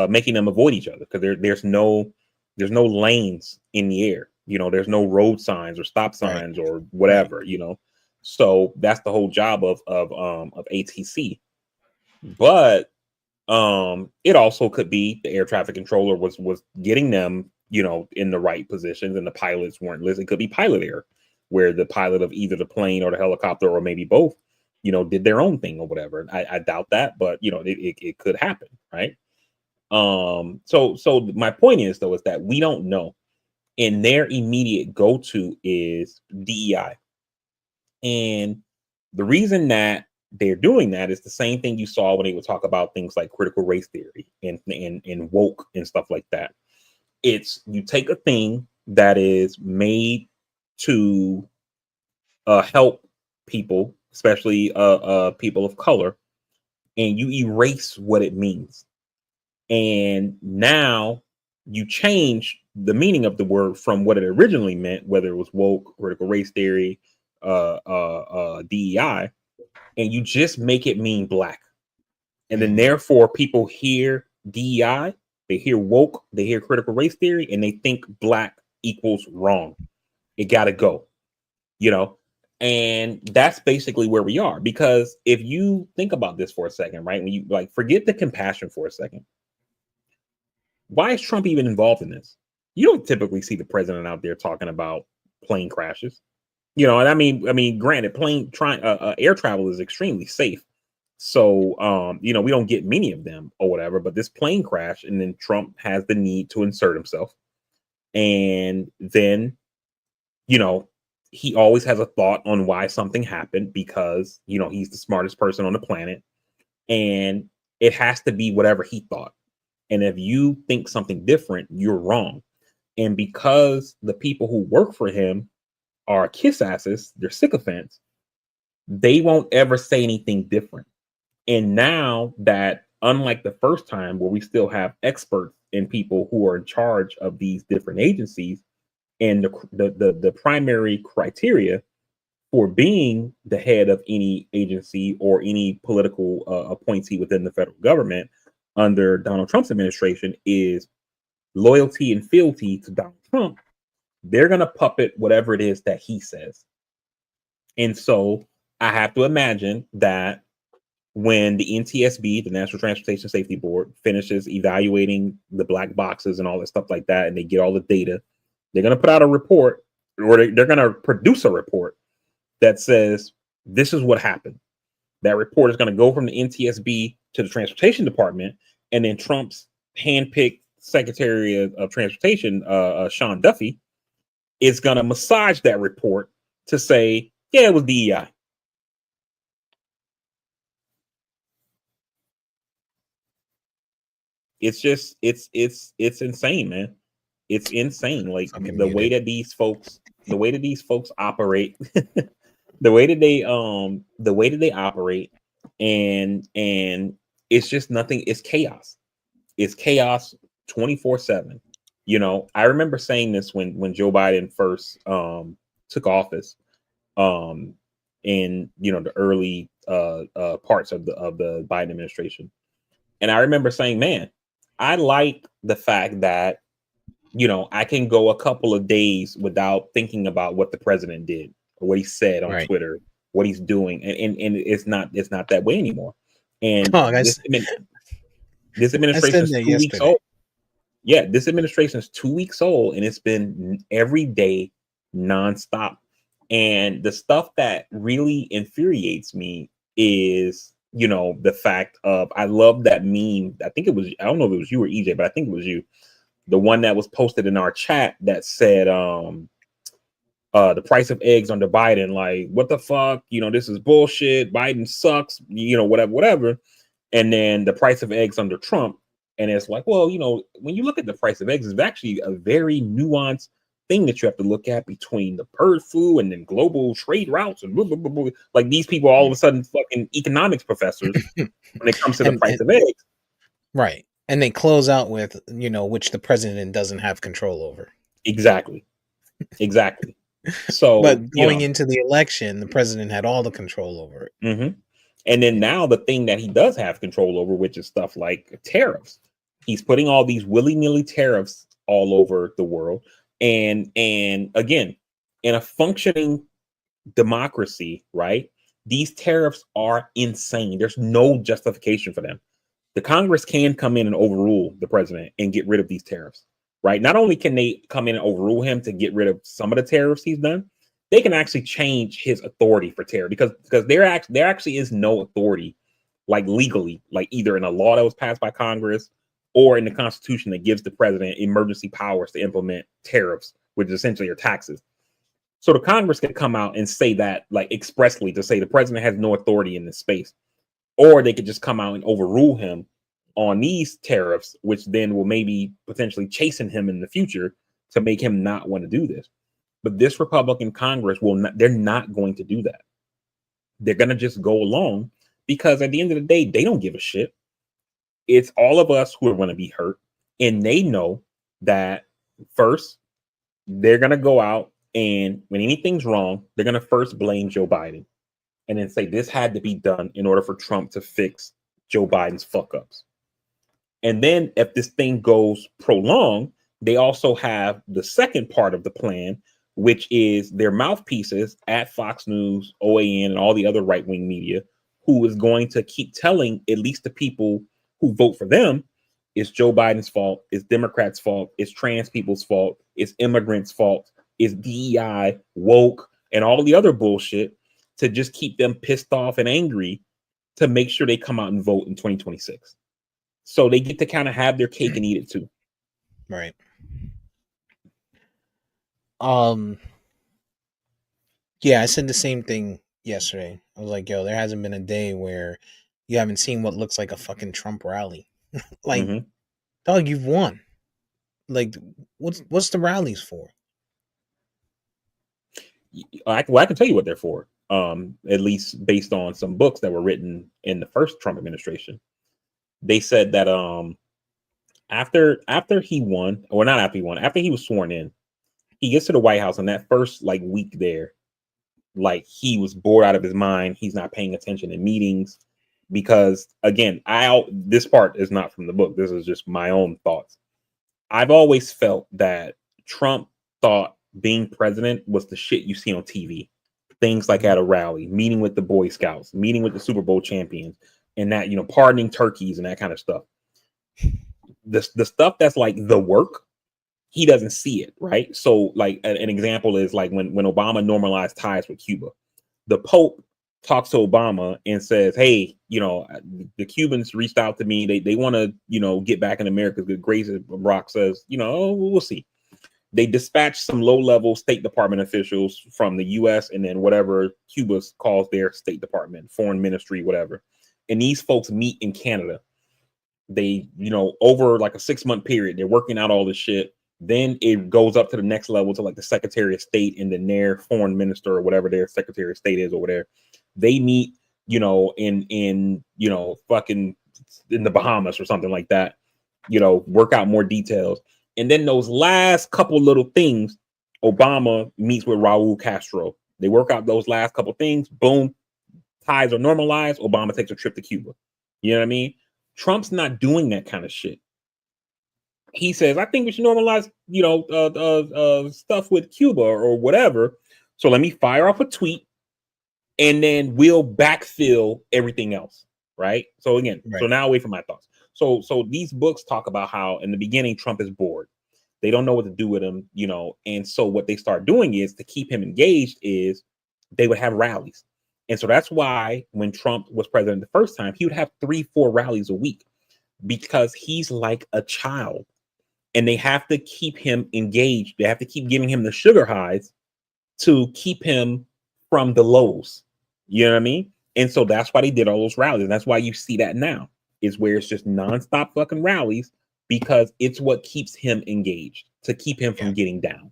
making them avoid each other, because there's no lanes in the air. There's no road signs or stop Right. signs or Right. whatever. So that's the whole job of ATC. But it also could be the air traffic controller was getting them, in the right positions, and the pilots weren't listening. It could be pilot error, where the pilot of either the plane or the helicopter, or maybe both, did their own thing or whatever. I doubt that, but it could happen, right? So my point is, though, is that we don't know, and their immediate go-to is DEI. And the reason that they're doing that is the same thing you saw when they would talk about things like critical race theory and woke and stuff like that. It's, you take a thing that is made to help people, especially people of color, and you erase what it means. And now you change the meaning of the word from what it originally meant, whether it was woke, critical race theory, DEI, and you just make it mean black. And then Mhm. therefore people hear DEI, they hear woke, they hear critical race theory, and they think black equals wrong. It got to go, you know? And that's basically where we are. Because if you think about this for a second, right? When you, like, forget the compassion for a second, why is Trump even involved in this? You don't typically see the president out there talking about plane crashes. And I mean, granted, air travel is extremely safe. So, we don't get many of them or whatever, but this plane crash, and then Trump has the need to insert himself. And then, you know, he always has a thought on why something happened, because, he's the smartest person on the planet, and it has to be whatever he thought. And if you think something different, you're wrong. And because the people who work for him are kiss asses, they're sycophants, they won't ever say anything different. And now that, unlike the first time where we still have experts and people who are in charge of these different agencies, and the primary criteria for being the head of any agency or any political appointee within the federal government under Donald Trump's administration is loyalty and fealty to Donald Trump, they're going to puppet whatever it is that he says. And so I have to imagine that when the NTSB, the National Transportation Safety Board, finishes evaluating the black boxes and all that stuff like that, and they get all the data, they're going to put out a report, or they're going to produce a report that says this is what happened. That report is going to go from the NTSB to the Transportation Department, and then Trump's handpicked Secretary of Transportation, Sean Duffy, is going to massage that report to say, yeah, it was DEI. It's just it's insane, man. It's insane. Like, Fucking the way muted. that these folks operate, the way that they operate, and it's just nothing. It's chaos. It's chaos 24/7. I remember saying this when Joe Biden first took office, um in the early parts of the Biden administration. And I remember saying, man, I like the fact that, I can go a couple of days without thinking about what the president did or what he said on Right. Twitter, what he's doing, and it's not that way anymore. And Oh, this I administration said is that 2 weeks yesterday. old. Yeah, this administration is 2 weeks old, and it's been every day, nonstop. And the stuff that really infuriates me is, the fact of, I love that meme. I think it was, I don't know if it was you or EJ, but I think it was you. The one that was posted in our chat that said, the price of eggs under Biden, like, what the fuck? This is bullshit. Biden sucks, whatever. And then the price of eggs under Trump. And it's like, well, when you look at the price of eggs, it's actually a very nuanced thing that you have to look at between the bird flu and then global trade routes and blah, blah, blah, blah. Like, these people are all of a sudden fucking economics professors when it comes to the price and of eggs. right. And they close out with, which the president doesn't have control over. Exactly. So, But going into the election, the president had all the control over it. mm-hmm. And then now the thing that he does have control over, which is stuff like tariffs. He's putting all these willy-nilly tariffs all over the world. And again, in a functioning democracy, right? These tariffs are insane. There's no justification for them. The Congress can come in and overrule the president and get rid of these tariffs, right? Not only can they come in and overrule him to get rid of some of the tariffs he's done, they can actually change his authority for tariff because there actually is no authority, like legally, like either in a law that was passed by Congress or in the Constitution that gives the president emergency powers to implement tariffs, which essentially are taxes. So the Congress can come out and say that, like, expressly, to say the president has no authority in this space, or they could just come out and overrule him on these tariffs, which then will maybe potentially chasten him in the future to make him not want to do this. But this Republican Congress they're not going to do that. They're going to just go along because at the end of the day, they don't give a shit. It's all of us who are going to be hurt. And they know that first, they're going to go out and when anything's wrong, they're going to first blame Joe Biden and then say this had to be done in order for Trump to fix Joe Biden's fuck ups. And then if this thing goes prolonged, they also have the second part of the plan, which is their mouthpieces at Fox News, OAN, and all the other right-wing media, who is going to keep telling at least the people who vote for them it's Joe Biden's fault, it's Democrats' fault, it's trans people's fault, it's immigrants' fault, it's DEI, woke, and all the other bullshit to just keep them pissed off and angry to make sure they come out and vote in 2026. So they get to kind of have their cake and eat it too. Right. Yeah, I said the same thing yesterday. I was like, yo, there hasn't been a day where you haven't seen what looks like a fucking Trump rally. Like, dog, you've won. Like, what's the rallies for? I can tell you what they're for. At least based on some books that were written in the first Trump administration. They said that after he won, or not after he won, after he was sworn in, he gets to the White House, and that first like week there, like he was bored out of his mind. He's not paying attention in meetings because, again, this part is not from the book. This is just my own thoughts. I've always felt that Trump thought being president was the shit you see on TV. Things like at a rally, meeting with the Boy Scouts, meeting with the Super Bowl champions, and that, pardoning turkeys and that kind of stuff. The stuff that's like the work, he doesn't see it, right? So like an example is like when Obama normalized ties with Cuba, the Pope talks to Obama and says, hey, the Cubans reached out to me. They want to, get back in America's good graces. Barack says, we'll see. They dispatched some low-level State Department officials from the U.S. and then whatever Cuba calls their State Department, foreign ministry, whatever. And these folks meet in Canada. They, over like a 6-month period, they're working out all this shit. Then it goes up to the next level to like the Secretary of State and then their foreign minister or whatever their Secretary of State is over there. They meet, in fucking in the Bahamas or something like that, work out more details. And then those last couple little things, Obama meets with Raul Castro. They work out those last couple things. Boom, ties are normalized. Obama takes a trip to Cuba. You know what I mean? Trump's not doing that kind of shit. he says, I think we should normalize, stuff with Cuba or whatever. So let me fire off a tweet, and then we'll backfill everything else. Right. So again, so Right. now away from my thoughts. So these books talk about how in the beginning Trump is bored. They don't know what to do with him, and so what they start doing is to keep him engaged is they would have rallies. And so that's why when Trump was president the first time, he would have 3-4 rallies a week because he's like a child, and they have to keep him engaged. They have to keep giving him the sugar highs to keep him from the lows. You know what I mean? And so that's why they did all those rallies. And that's why you see that now is where it's just nonstop fucking rallies because it's what keeps him engaged to keep him Yeah. from getting down.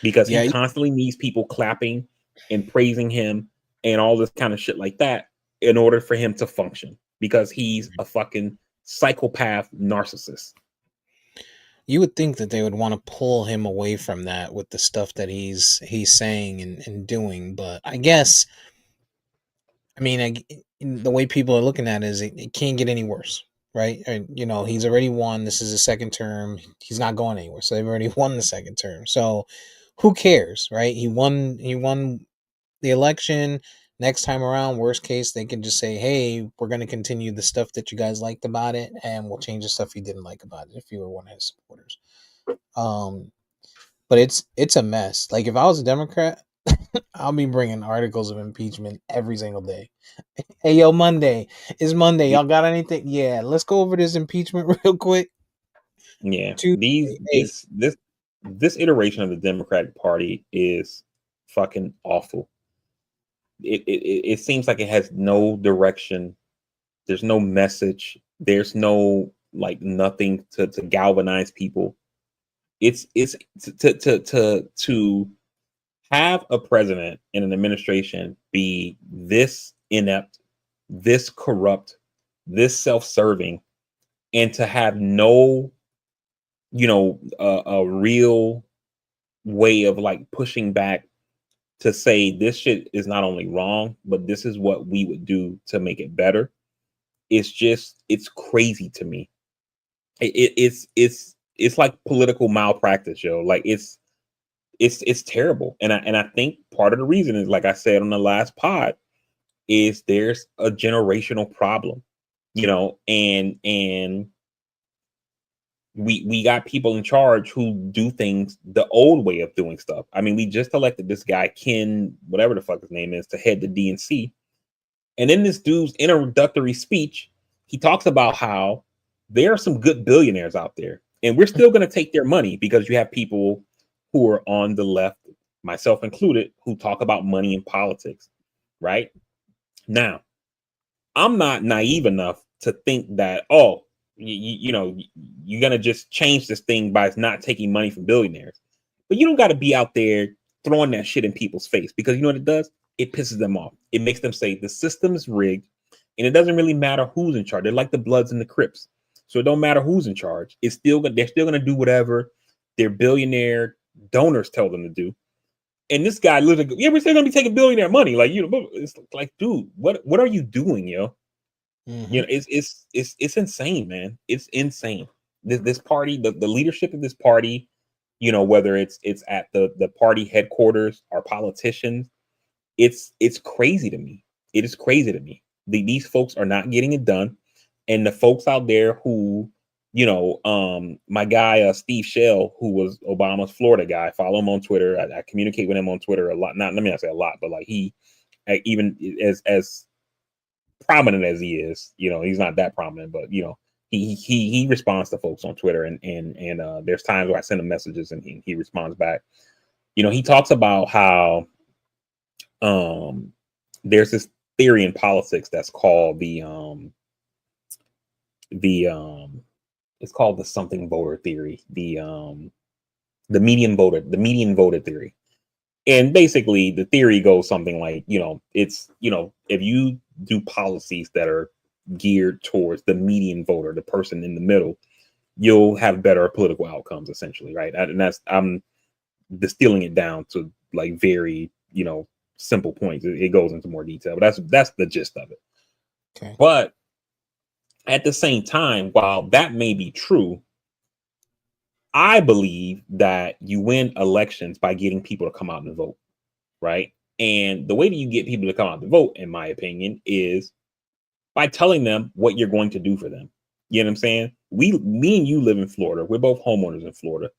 Because he Yeah. constantly needs people clapping and praising him and all this kind of shit like that in order for him to function because he's a fucking psychopath narcissist. You would think that they would want to pull him away from that with the stuff that he's saying and doing, but I guess, I mean, the way people are looking at it is it can't get any worse, right? And, he's already won. This is his second term. He's not going anywhere. So they've already won the second term. So who cares, right? He won. He won the election. Next time around, worst case, they can just say, "Hey, we're going to continue the stuff that you guys liked about it, and we'll change the stuff you didn't like about it." If you were one of his supporters, um, but it's a mess. Like if I was a Democrat, I'll be bringing articles of impeachment every single day. Hey, yo, Monday. It's Monday. Y'all got anything? Yeah, let's go over this impeachment real quick. Yeah, Tuesday. Hey, this iteration of the Democratic Party is fucking awful. It seems like it has no direction. There's no message. There's no like nothing to galvanize people. It's to have a president and an administration be this inept, this corrupt, this self-serving, and to have no, a real way of like pushing back to say this shit is not only wrong, but this is what we would do to make it better. It's crazy to me. It's like political malpractice, yo. Like it's terrible. And I think part of the reason is, like I said on the last pod, is there's a generational problem, and we got people in charge who do things the old way of doing stuff. I mean, we just elected this guy, Ken, whatever the fuck his name is, to head the DNC. And in this dude's introductory speech, he talks about how there are some good billionaires out there, and we're still going to take their money because you have people who are on the left, myself included, who talk about money in politics, right? Now, I'm not naive enough to think that, oh, you're going to just change this thing by not taking money from billionaires. But you don't got to be out there throwing that shit in people's face, because you know what it does? It pisses them off. It makes them say the system's rigged, and it doesn't really matter who's in charge. They're like the Bloods and the Crips. So it don't matter who's in charge. They're still going to do whatever their billionaire donors tell them to do. And this guy literally, yeah, we're still going to be taking billionaire money. Like, it's like, dude, what are you doing, yo? mm-hmm. It's insane, man. It's insane. This party, the leadership of this party, whether it's at the party headquarters or politicians, it's crazy to me. It is crazy to me. These folks are not getting it done, and the folks out there who, my guy Steve Shell, who was Obama's Florida guy, follow him on Twitter. I communicate with him on Twitter a lot. Not, let me not say a lot, but like he, even as prominent as he is, he's not that prominent, but he responds to folks on Twitter, and there's times where I send him messages and he responds back. He talks about how there's this theory in politics that's called it's called the something voter theory, the median voter theory. And basically the theory goes something like, it's, if you do policies that are geared towards the median voter, the person in the middle, you'll have better political outcomes, essentially, right? And that's, I'm distilling it down to like very, simple points. It goes into more detail, but that's the gist of it. Okay. But at the same time, while that may be true, I believe that you win elections by getting people to come out and vote, right? And the way that you get people to come out and vote, in my opinion, is by telling them what you're going to do for them. You know what I'm saying? Me and you live in Florida. We're both homeowners in Florida.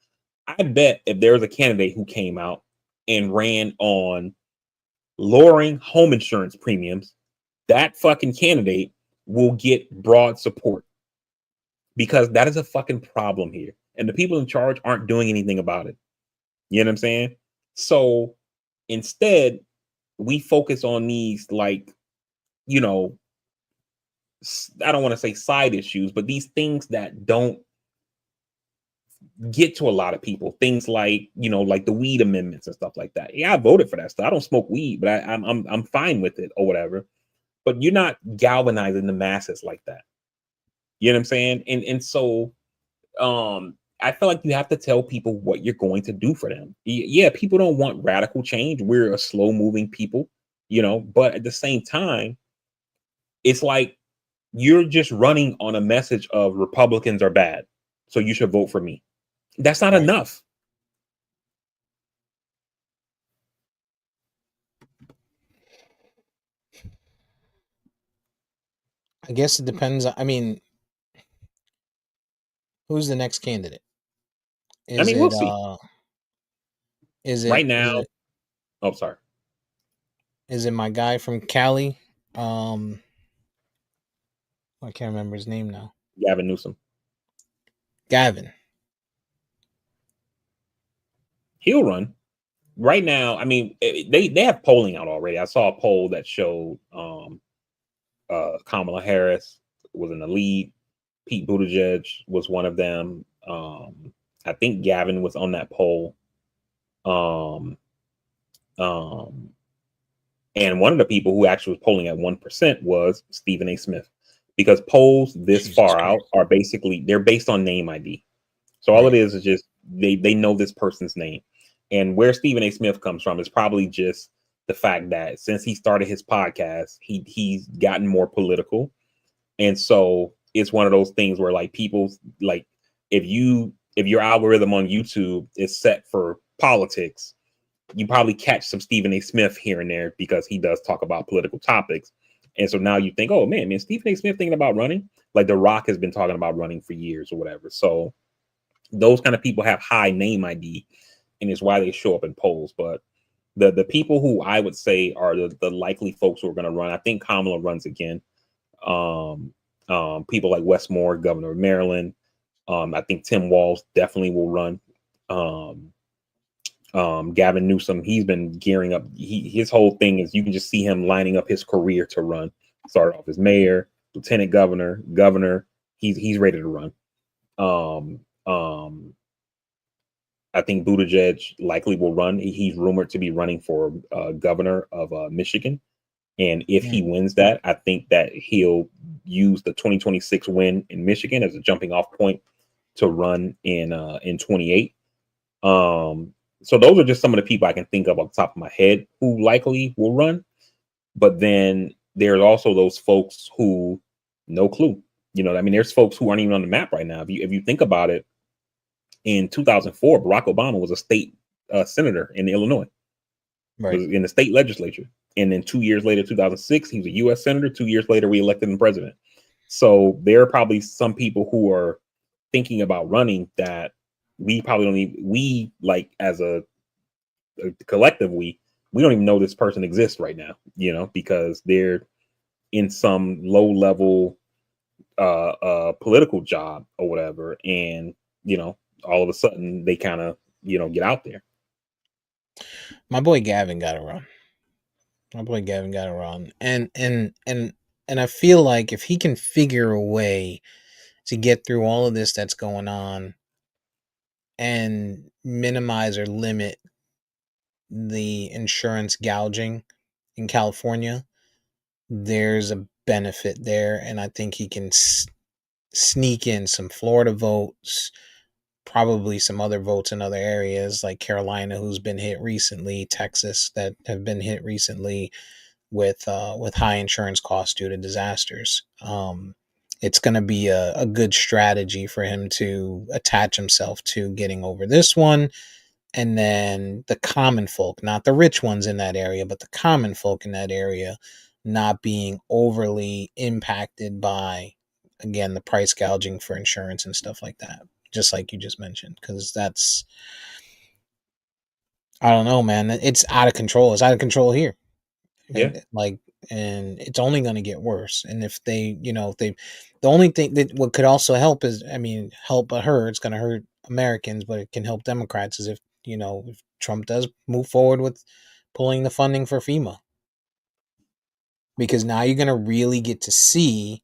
I bet if there was a candidate who came out and ran on lowering home insurance premiums, that fucking candidate will get broad support because that is a fucking problem here. And the people in charge aren't doing anything about it. You know what I'm saying? So instead, we focus on these, like, you know, I don't want to say side issues, but these things that don't get to a lot of people. Things like, like the weed amendments and stuff like that. Yeah, I voted for that stuff. I don't smoke weed, but I'm fine with it or whatever. But you're not galvanizing the masses like that. You know what I'm saying? And so I feel like you have to tell people what you're going to do for them. Yeah, people don't want radical change. We're a slow moving people, but at the same time, it's like you're just running on a message of Republicans are bad, so you should vote for me. That's not Right. enough. I guess it depends. I mean, who's the next candidate? I Is mean, we'll it see. is Right it is now, it oh, sorry. is it my guy from Cali? I can't remember his name now. Gavin Newsom. Gavin. He'll run. Right now, I mean, they have polling out already. I saw a poll that showed Kamala Harris was in the lead. Pete Buttigieg was one of them. I think Gavin was on that poll. Um, um, and one of the people who actually was polling at 1% was Stephen A. Smith, because polls this Jesus far out Christ. are basically, they're based on name ID. So all it Right. is just they know this person's name. And where Stephen A. Smith comes from is probably just the fact that since he started his podcast, he's gotten more political. And so it's one of those things where, like, people, like, if your algorithm on YouTube is set for politics, you probably catch some Stephen A. Smith here and there because he does talk about political topics. And so now you think, oh man, Stephen A. Smith thinking about running? Like The Rock has been talking about running for years or whatever. So those kind of people have high name ID, and it's why they show up in polls. But the people who I would say are the likely folks who are going to run, I think Kamala runs again. Um, People like Wes Moore, governor of Maryland. I think Tim Walz definitely will run. Um, Gavin Newsom, he's been gearing up. His whole thing is you can just see him lining up his career to run. Started off as mayor, lieutenant governor, governor. He's ready to run. Um, um, I think Buttigieg likely will run. He's rumored to be running for governor of Michigan. And if he Hmm. wins that, I think that he'll use the 2026 win in Michigan as a jumping off point to run in 28. So those are just some of the people I can think of off the top of my head who likely will run. But then there's also those folks who no clue. I mean, there's folks who aren't even on the map right now. If you think about it, in 2004, Barack Obama was a state senator in Illinois, was Right. in the state legislature. And then 2 years later, 2006, he was a U.S. senator. 2 years later, we elected him president. So there are probably some people who are thinking about running that we probably don't even, we like as a collective, we don't even know this person exists right now, because they're in some low level political job or whatever. And, all of a sudden they kind of, get out there. My boy Gavin got to run. My boy Gavin got to run. And I feel like if he can figure a way to get through all of this that's going on and minimize or limit the insurance gouging in California, there's a benefit there. And I think he can sneak in some Florida votes, probably some other votes in other areas like Carolina, who's been hit recently, Texas, that have been hit recently with high insurance costs due to disasters. it's going to be a good strategy for him to attach himself to getting over this one. And then the common folk, not the rich ones in that area, but the common folk in that area, not being overly impacted by, again, the price gouging for insurance and stuff like that, just like you just mentioned. Because that's, I don't know, man. It's out of control. It's out of control here. Yeah. And like, and it's only going to get worse. And if they, if they, the only thing that what could also help is, I mean, help her, it's going to hurt Americans, but it can help Democrats is if, if Trump does move forward with pulling the funding for FEMA, because now you're going to really get to see,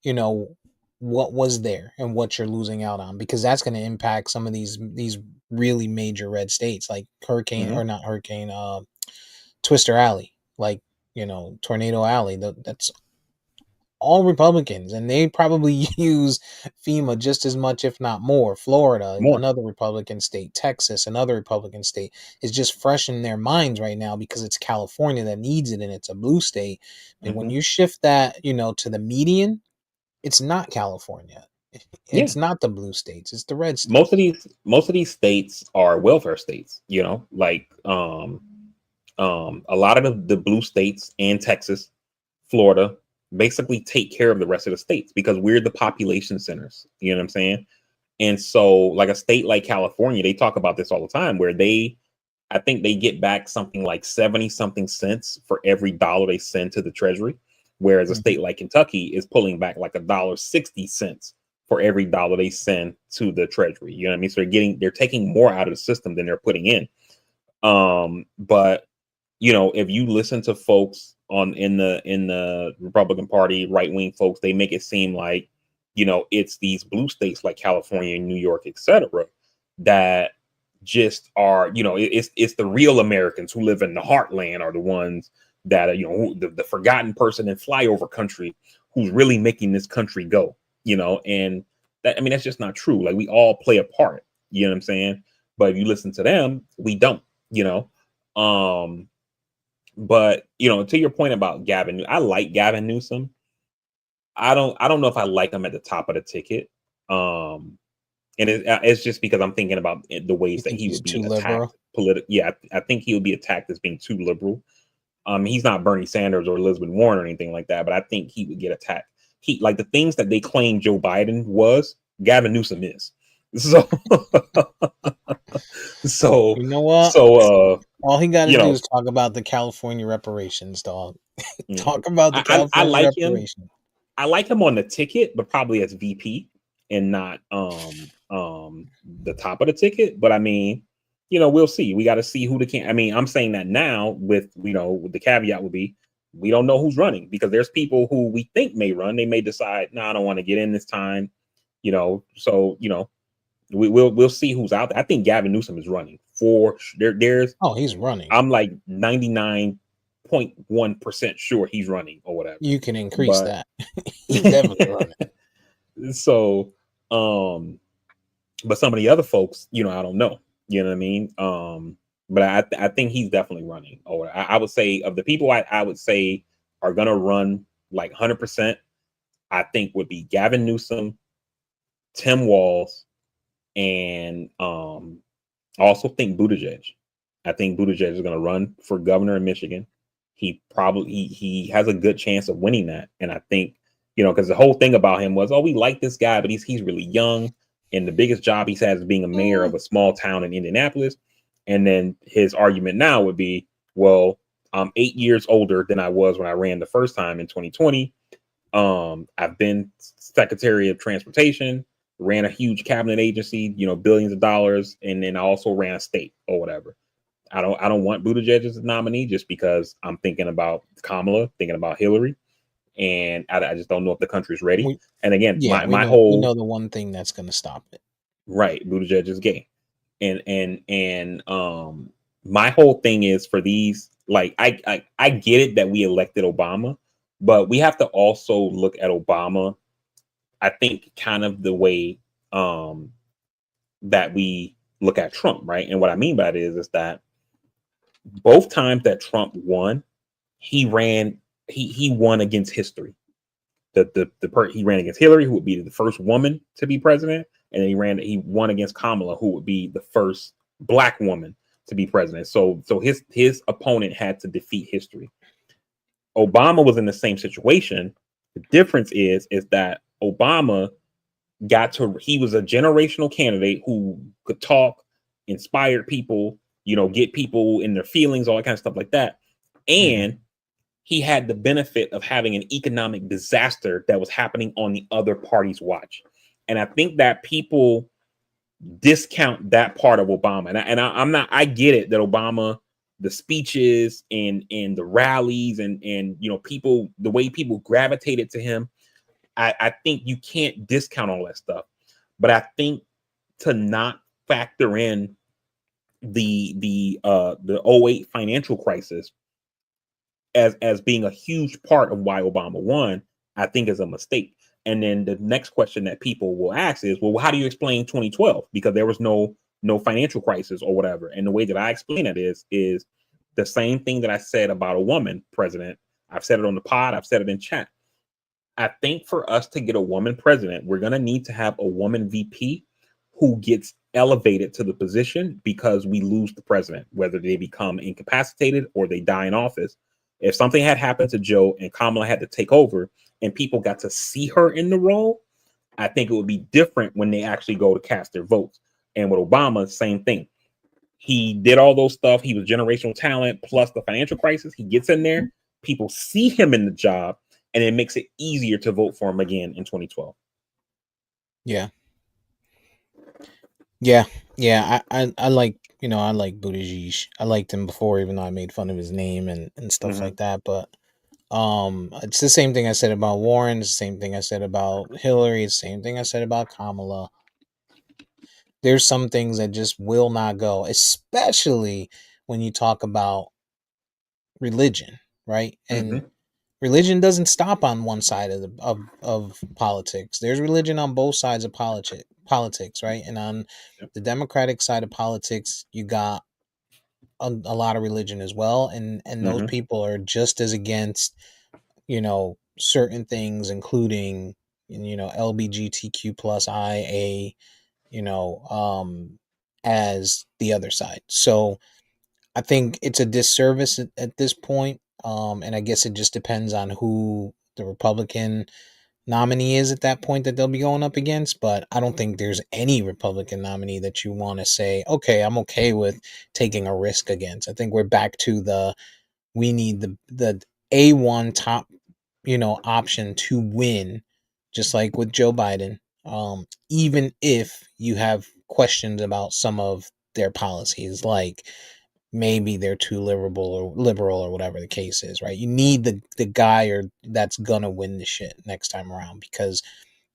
you know, what was there and what you're losing out on, because that's going to impact some of these really major red states like hurricane Hmm. or not hurricane, Twister Alley, like, Tornado Alley. That's all Republicans, and they probably use FEMA just as much, if not more. Florida, More. another Republican state, Texas, another Republican state, is just fresh in their minds right now because it's California that needs it, and it's a blue state. But when Hmm. you shift that, to the median, it's not California. Yeah. It's not the blue states. It's the red Most of states. these states are welfare states. Like a lot of the blue states and Texas, Florida, basically take care of the rest of the states because we're the population centers. You know what I'm saying? And so, like a state like California, they talk about this all the time, where I think they get back something like 70 something cents for every dollar they send to the treasury. Whereas a Mhm. state like Kentucky is pulling back like $1.60 for every dollar they send to the treasury. You know what I mean? So they're taking more out of the system than they're putting in. But if you listen to folks in the Republican Party, right wing folks, they make it seem like, it's these blue states like California, New York, etc., that just are, it's the real Americans who live in the heartland are the ones that are, the forgotten person in flyover country who's really making this country go, and that, I mean, that's just not true. Like, we all play a part, you know what I'm saying? But if you listen to them, we don't, you know. Um, but to your point about Gavin, I like Gavin Newsom. I don't know if I like him at the top of the ticket. Um, and it's just because I'm thinking about the You ways that think he he's would too be attacked liberal? politically. Yeah, I think he would be attacked as being too liberal. He's not Bernie Sanders or Elizabeth Warren or anything like that, but I think he would get attacked. He, like, the things that they claim Joe Biden was, Gavin Newsom is. So, so, You know what? so, All he got to you do know, is talk about the California reparations, dog. mm, Talk about the I California like him. reparations. I like him on the ticket, but probably as VP and not the top of the ticket. But I mean, we'll see. We got to see who the can. I mean, I'm saying that now with with the caveat would be we don't know who's running, because there's people who we think may run. They may decide, no, I don't want to get in this time. So we'll see who's out there. I think Gavin Newsom is running for there's Oh, he's running. I'm like 99.1% sure he's running or whatever. You can increase But that. He's definitely running. so, but some of the other folks, I don't know. You know what I mean? But I think he's definitely running. Or I would say, of the people I would say are gonna run like 100%, I think would be Gavin Newsom, Tim Walz, and I also think Buttigieg. I think Buttigieg is gonna run for governor in Michigan. He has a good chance of winning that, and I think, because the whole thing about him was, oh, we like this guy, but he's really young, and the biggest job he's had is being a mayor of a small town in Indianapolis. And then his argument now would be, well, I'm 8 years older than I was when I ran the first time in 2020. I've been Secretary of Transportation, ran a huge cabinet agency, billions of dollars, and then I also ran a state or whatever. I don't want Buttigieg as a nominee just because I'm thinking about Kamala, thinking about Hillary, and I just don't know if the country's ready. We, And again, yeah, my we my know we whole know the one thing that's going to stop it. right, Buttigieg is gay, and my whole thing is for these, like, I get it that we elected Obama, but we have to also look at Obama, I think, kind of the way that we look at Trump, right? And what I mean by that is that both times that Trump won, he won against history. He ran against Hillary, who would be the first woman to be president, and then he won against Kamala, who would be the first black woman to be president. So his opponent had to defeat history. Obama was in the same situation. The difference is that Obama he was a generational candidate who could talk, inspired people, get people in their feelings, all that kind of stuff like that. And he had the benefit of having an economic disaster that was happening on the other party's watch. And I think that people discount that part of Obama. I get it that Obama, the speeches and the rallies and people, the way people gravitated to him, I think you can't discount all that stuff. But I think to not factor in the 08 financial crisis as being a huge part of why Obama won, I think is a mistake. And then the next question that people will ask is, well, how do you explain 2012? Because there was no financial crisis or whatever. And the way that I explain it is the same thing that I said about a woman president. I've said it on the pod. I've said it in chat. I think for us to get a woman president, we're going to need to have a woman VP who gets elevated to the position because we lose the president, whether they become incapacitated or they die in office. If something had happened to Joe and Kamala had to take over and people got to see her in the role, I think it would be different when they actually go to cast their votes. And with Obama, same thing. He did all those stuff. He was generational talent plus the financial crisis. He gets in there. People see him in the job, and it makes it easier to vote for him again in 2012. Yeah. Yeah. Yeah. I like, I like Buttigieg. I liked him before, even though I made fun of his name and stuff like that. But it's the same thing I said about Warren. It's the same thing I said about Hillary. It's the same thing I said about Kamala. There's some things that just will not go, especially when you talk about religion, right? And religion doesn't stop on one side of politics. There's religion on both sides of politics, right? And on the Democratic side of politics, you got a lot of religion as well, and those people are just as against, certain things, including, LBGTQ plus IA, as the other side. So I think it's a disservice at this point. And I guess it just depends on who the Republican nominee is at that point that they'll be going up against. But I don't think there's any Republican nominee that you want to say, okay, I'm okay with taking a risk against. I think we're back to we need the A1 top, option to win, just like with Joe Biden. Even if you have questions about some of their policies, like maybe they're too liberal or whatever the case is, right? You need the guy that's gonna win the shit next time around, because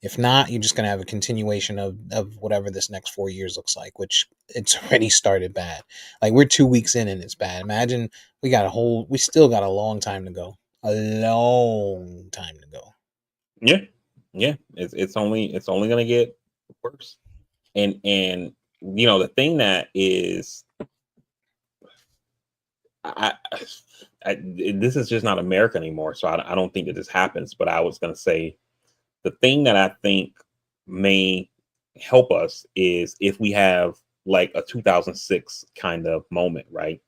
if not, you're just gonna have a continuation of whatever this next 4 years looks like, which it's already started bad. Like, we're 2 weeks in and it's bad. Imagine we still got a long time to go. A long time to go. Yeah. It's only gonna get worse. And the thing that is, this is just not America anymore. So I don't think that this happens. But I was gonna say, the thing that I think may help us is if we have like a 2006 kind of moment, right?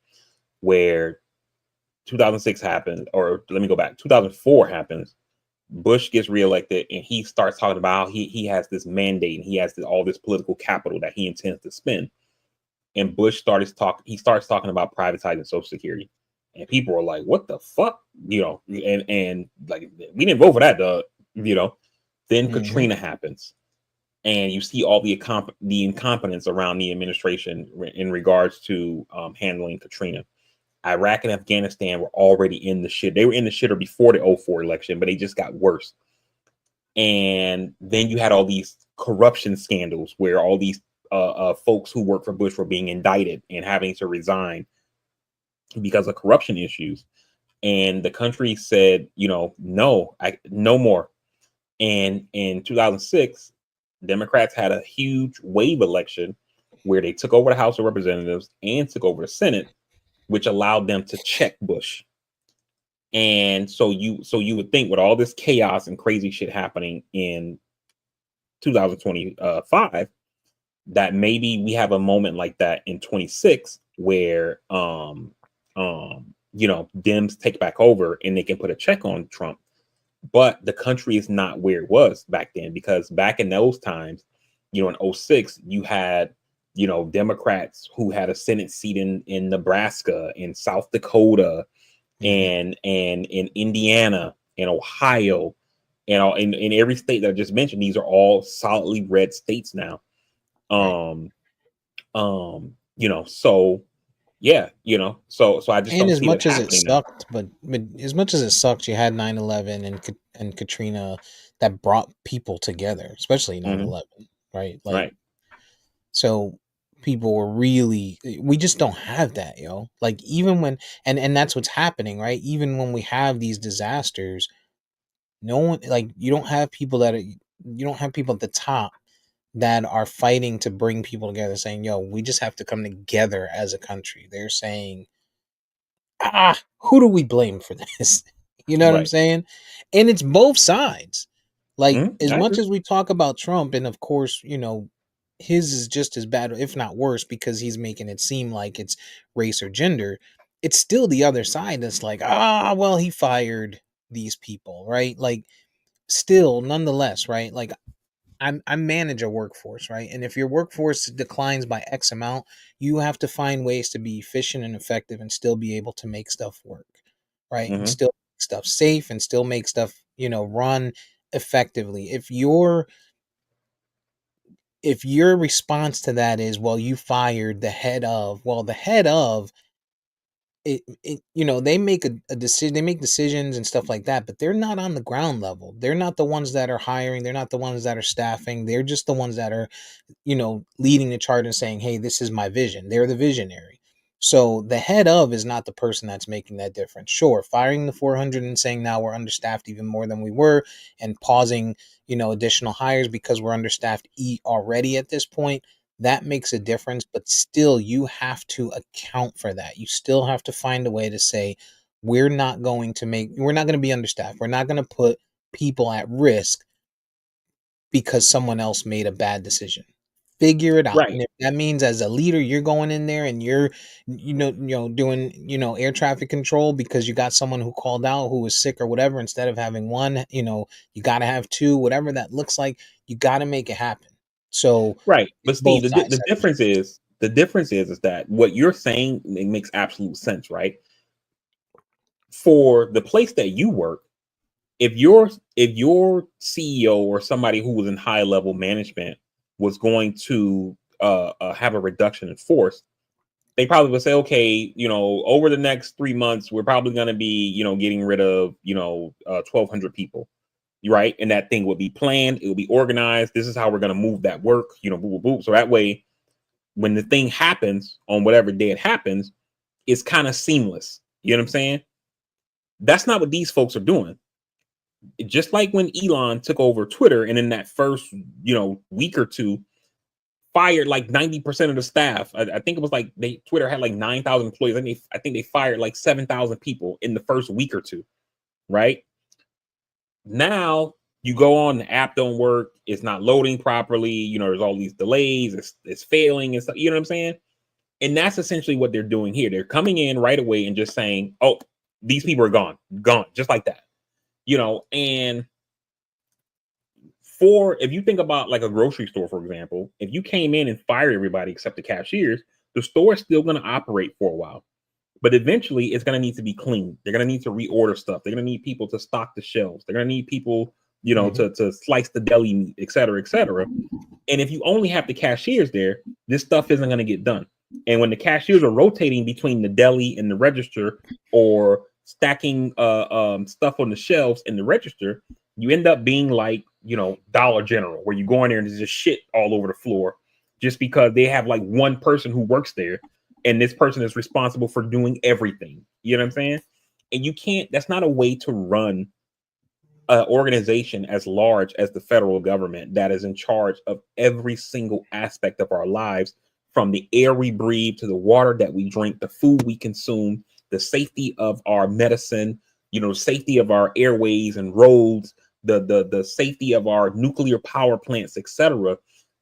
Where 2006 happened, or let me go back, 2004 happens. Bush gets reelected and he starts talking about how he has this mandate and he has all this political capital that he intends to spend. And Bush starts talking about privatizing Social Security. And people are like, what the fuck? And like, we didn't vote for that, dog. Then Katrina happens. And you see all the incompetence around the administration in regards to handling Katrina. Iraq and Afghanistan were already in the shit. They were in the shitter before the 04 election, but they just got worse. And then you had all these corruption scandals where all these folks who worked for Bush were being indicted and having to resign because of corruption issues. And the country said, no more. And in 2006, Democrats had a huge wave election where they took over the House of Representatives and took over the Senate, which allowed them to check Bush. And so you would think with all this chaos and crazy shit happening in 2025 that maybe we have a moment like that in 26 where Dems take back over and they can put a check on Trump. But the country is not where it was back then, because back in those times, in 06, you had, Democrats who had a Senate seat in Nebraska, in South Dakota, and in Indiana, and Ohio, and all in every state that I just mentioned. These are all solidly red states now. Right. So yeah, so I just And don't as see that much as it happening now. sucked, but as much as it sucked, you had 9/11 and Katrina that brought people together, especially nine Hmm. eleven, right? Like, Right. so people were really, we just don't have that, Like, even when, and that's what's happening, right? Even when we have these disasters, no one, like, you don't have people at the top that are fighting to bring people together, saying, yo, we just have to come together as a country. They're saying, who do we blame for this? You know what I'm Right. saying? And it's both sides. Like, as I much agree. as we talk about Trump, and of course, his is just as bad, if not worse, because he's making it seem like it's race or gender. It's still the other side that's like, well, he fired these people, right? Like, still, nonetheless, right? Like, I manage a workforce, right? And if your workforce declines by X amount, you have to find ways to be efficient and effective and still be able to make stuff work, right? And Hmm. still make stuff safe and still make stuff, run effectively. If your response to that is, well, you fired the head of, well, the head of they make a decision, they make decisions and stuff like that, but they're not on the ground level. They're not the ones that are hiring, they're not the ones that are staffing, they're just the ones that are leading the charge and saying, hey, this is my vision. They're the visionary. So the head of is not the person that's making that difference. Sure, firing the 400 and saying now we're understaffed even more than we were, and pausing, additional hires because we're understaffed already at this point, that makes a difference. But still, you have to account for that. You still have to find a way to say, we're not going to be understaffed. We're not going to put people at risk because someone else made a bad decision. Figure it out. Right. And if that means as a leader you're going in there and you're doing, air traffic control because you got someone who called out who was sick or whatever, instead of having one, you got to have two, whatever that looks like, you got to make it happen. So Right. But it's Steve, both sides. the difference is that what you're saying, it makes absolute sense, right? For the place that you work, if your CEO or somebody who was in high level management was going to have a reduction in force, they probably would say, okay, over the next 3 months, we're probably going to be, getting rid of, 1,200 people, right? And that thing would be planned, it will be organized. This is how we're going to move that work, boop, boop, boop. So that way, when the thing happens on whatever day it happens, it's kind of seamless. You know what I'm saying? That's not what these folks are doing. Just like when Elon took over Twitter, and in that first, week or two, fired like 90% of the staff. I think it was like Twitter had like 9,000 employees. I think they fired like 7,000 people in the first week or two, right? Now you go on, the app don't work, it's not loading properly, there's all these delays, it's failing and stuff, you know what I'm saying? And that's essentially what they're doing here. They're coming in right away and just saying, oh, these people are gone, just like that. And if you think about like a grocery store, for example, if you came in and fired everybody except the cashiers, the store is still going to operate for a while. But eventually it's going to need to be cleaned. They're going to need to reorder stuff. They're going to need people to stock the shelves. They're going to need people, Mhm. to slice the deli meat, et cetera, et cetera. And if you only have the cashiers there, this stuff isn't going to get done. And when the cashiers are rotating between the deli and the register, or stacking stuff on the shelves in the register, you end up being like, Dollar General, where you go in there and there's just shit all over the floor just because they have like one person who works there, and this person is responsible for doing everything. You know what I'm saying? And you can't, that's not a way to run an organization as large as the federal government, that is in charge of every single aspect of our lives, from the air we breathe to the water that we drink, the food we consume, the safety of our medicine, safety of our airways and roads, the safety of our nuclear power plants, etc.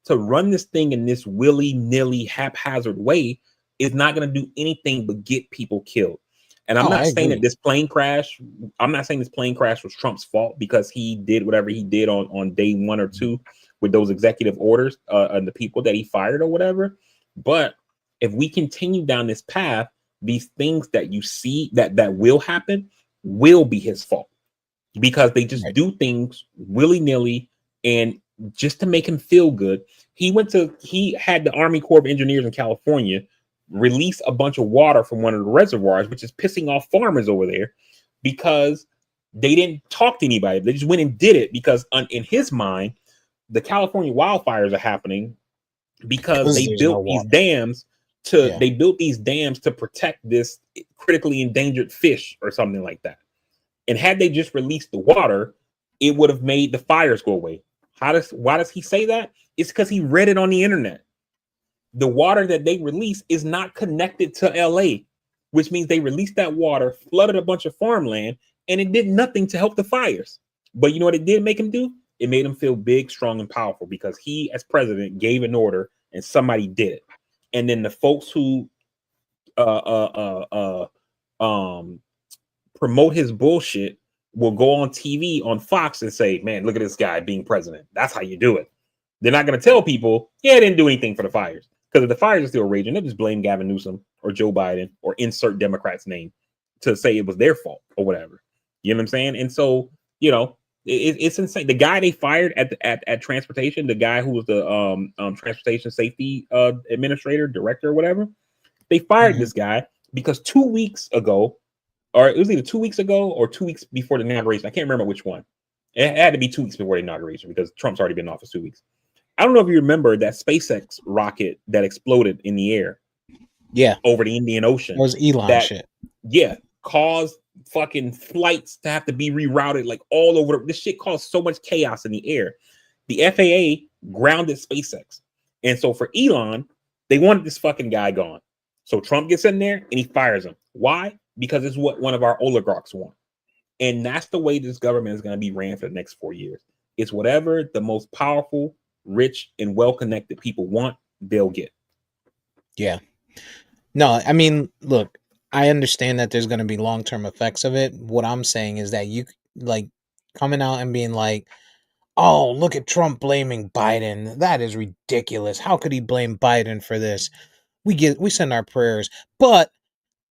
To run this thing in this willy-nilly haphazard way is not going to do anything but get people killed. And I'm Oh, not I saying that agree. I'm not saying this plane crash was Trump's fault because he did whatever he did on day 1 or 2 with those executive orders and the people that he fired or whatever. But if we continue down this path, these things that you see that will happen will be his fault because they just Right. do things willy-nilly and just to make him feel good. He had the Army Corps of Engineers in California release a bunch of water from one of the reservoirs, which is pissing off farmers over there because they didn't talk to anybody. They just went and did it because in his mind, the California wildfires are happening because Because they there's no built these water. dams Yeah. to protect this critically endangered fish or something like that. And had they just released the water, it would have made the fires go away. Why does he say that? It's because he read it on the internet. The water that they release is not connected to LA, which means they released that water, flooded a bunch of farmland, and it did nothing to help the fires. But you know what it did make him do? It made him feel big, strong, and powerful because he, as president, gave an order and somebody did it. And then the folks who promote his bullshit will go on TV on Fox and say, man, look at this guy being president. That's how you do it. They're not going to tell people, yeah, it didn't do anything for the fires. Because if the fires are still raging, they'll just blame Gavin Newsom or Joe Biden or insert Democrat's name to say it was their fault or whatever. You know what I'm saying? And so, it's insane. The guy they fired at transportation, the guy who was the transportation safety administrator, director, or whatever, they fired this guy because 2 weeks ago, or it was either 2 weeks ago or 2 weeks before the inauguration. I can't remember which one. It had to be 2 weeks before the inauguration because Trump's already been in office 2 weeks. I don't know if you remember that SpaceX rocket that exploded in the air. Yeah. Over the Indian Ocean. That was Elon shit. Yeah, caused fucking flights to have to be rerouted like all over. This shit caused so much chaos in the air. The FAA grounded SpaceX. And so for Elon, they wanted this fucking guy gone. So Trump gets in there and he fires him. Why? Because it's what one of our oligarchs want. And that's the way this government is going to be ran for the next 4 years. It's whatever the most powerful, rich, and well-connected people want, they'll get. Yeah. No, I mean, look, I understand that there's going to be long-term effects of it. What I'm saying is that you like coming out and being like, oh, look at Trump blaming Biden. That is ridiculous. How could he blame Biden for this? We send our prayers. But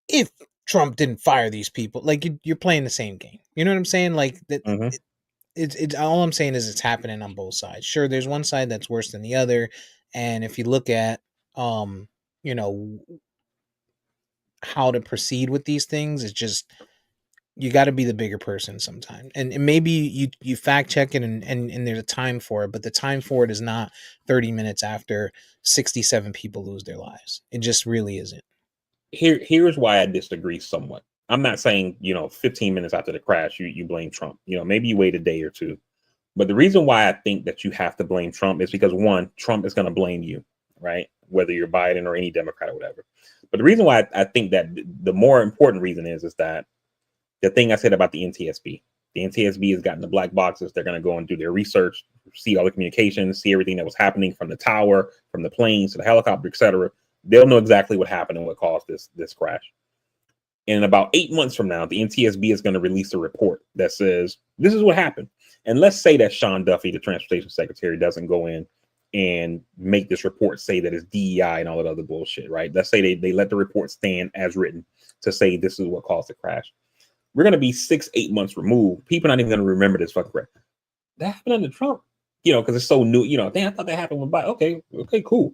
if Trump didn't fire these people, like you're playing the same game. You know what I'm saying? Like that. It's all I'm saying is it's happening on both sides. Sure, there's one side that's worse than the other, and if you look at you know how to proceed with these things, it's just you got to be the bigger person sometimes, and maybe you fact check it and there's a time for it, but the time for it is not 30 minutes after 67 people lose their lives. It just really isn't. Here's why I disagree somewhat. I'm not saying 15 minutes after the crash you blame Trump. Maybe you wait a day or two. But the reason why I think that you have to blame Trump is because one, Trump is going to blame you, right? Whether you're Biden or any Democrat or whatever. But the reason why I think that the more important reason is that the thing I said about the NTSB. The NTSB has gotten the black boxes. They're going to go and do their research, see all the communications, see everything that was happening from the tower, from the planes to the helicopter, etc. They'll know exactly what happened and what caused this crash. And in about 8 months from now, the NTSB is going to release a report that says this is what happened. And let's say that Sean Duffy, the transportation secretary, doesn't go in and make this report say that it's DEI and all that other bullshit, right? Let's say they let the report stand as written to say this is what caused the crash. We're going to be 6-8 months removed. People are not even going to remember this fucking crash. That happened under Trump, because it's so new. Damn, I thought that happened with Biden. Okay, cool.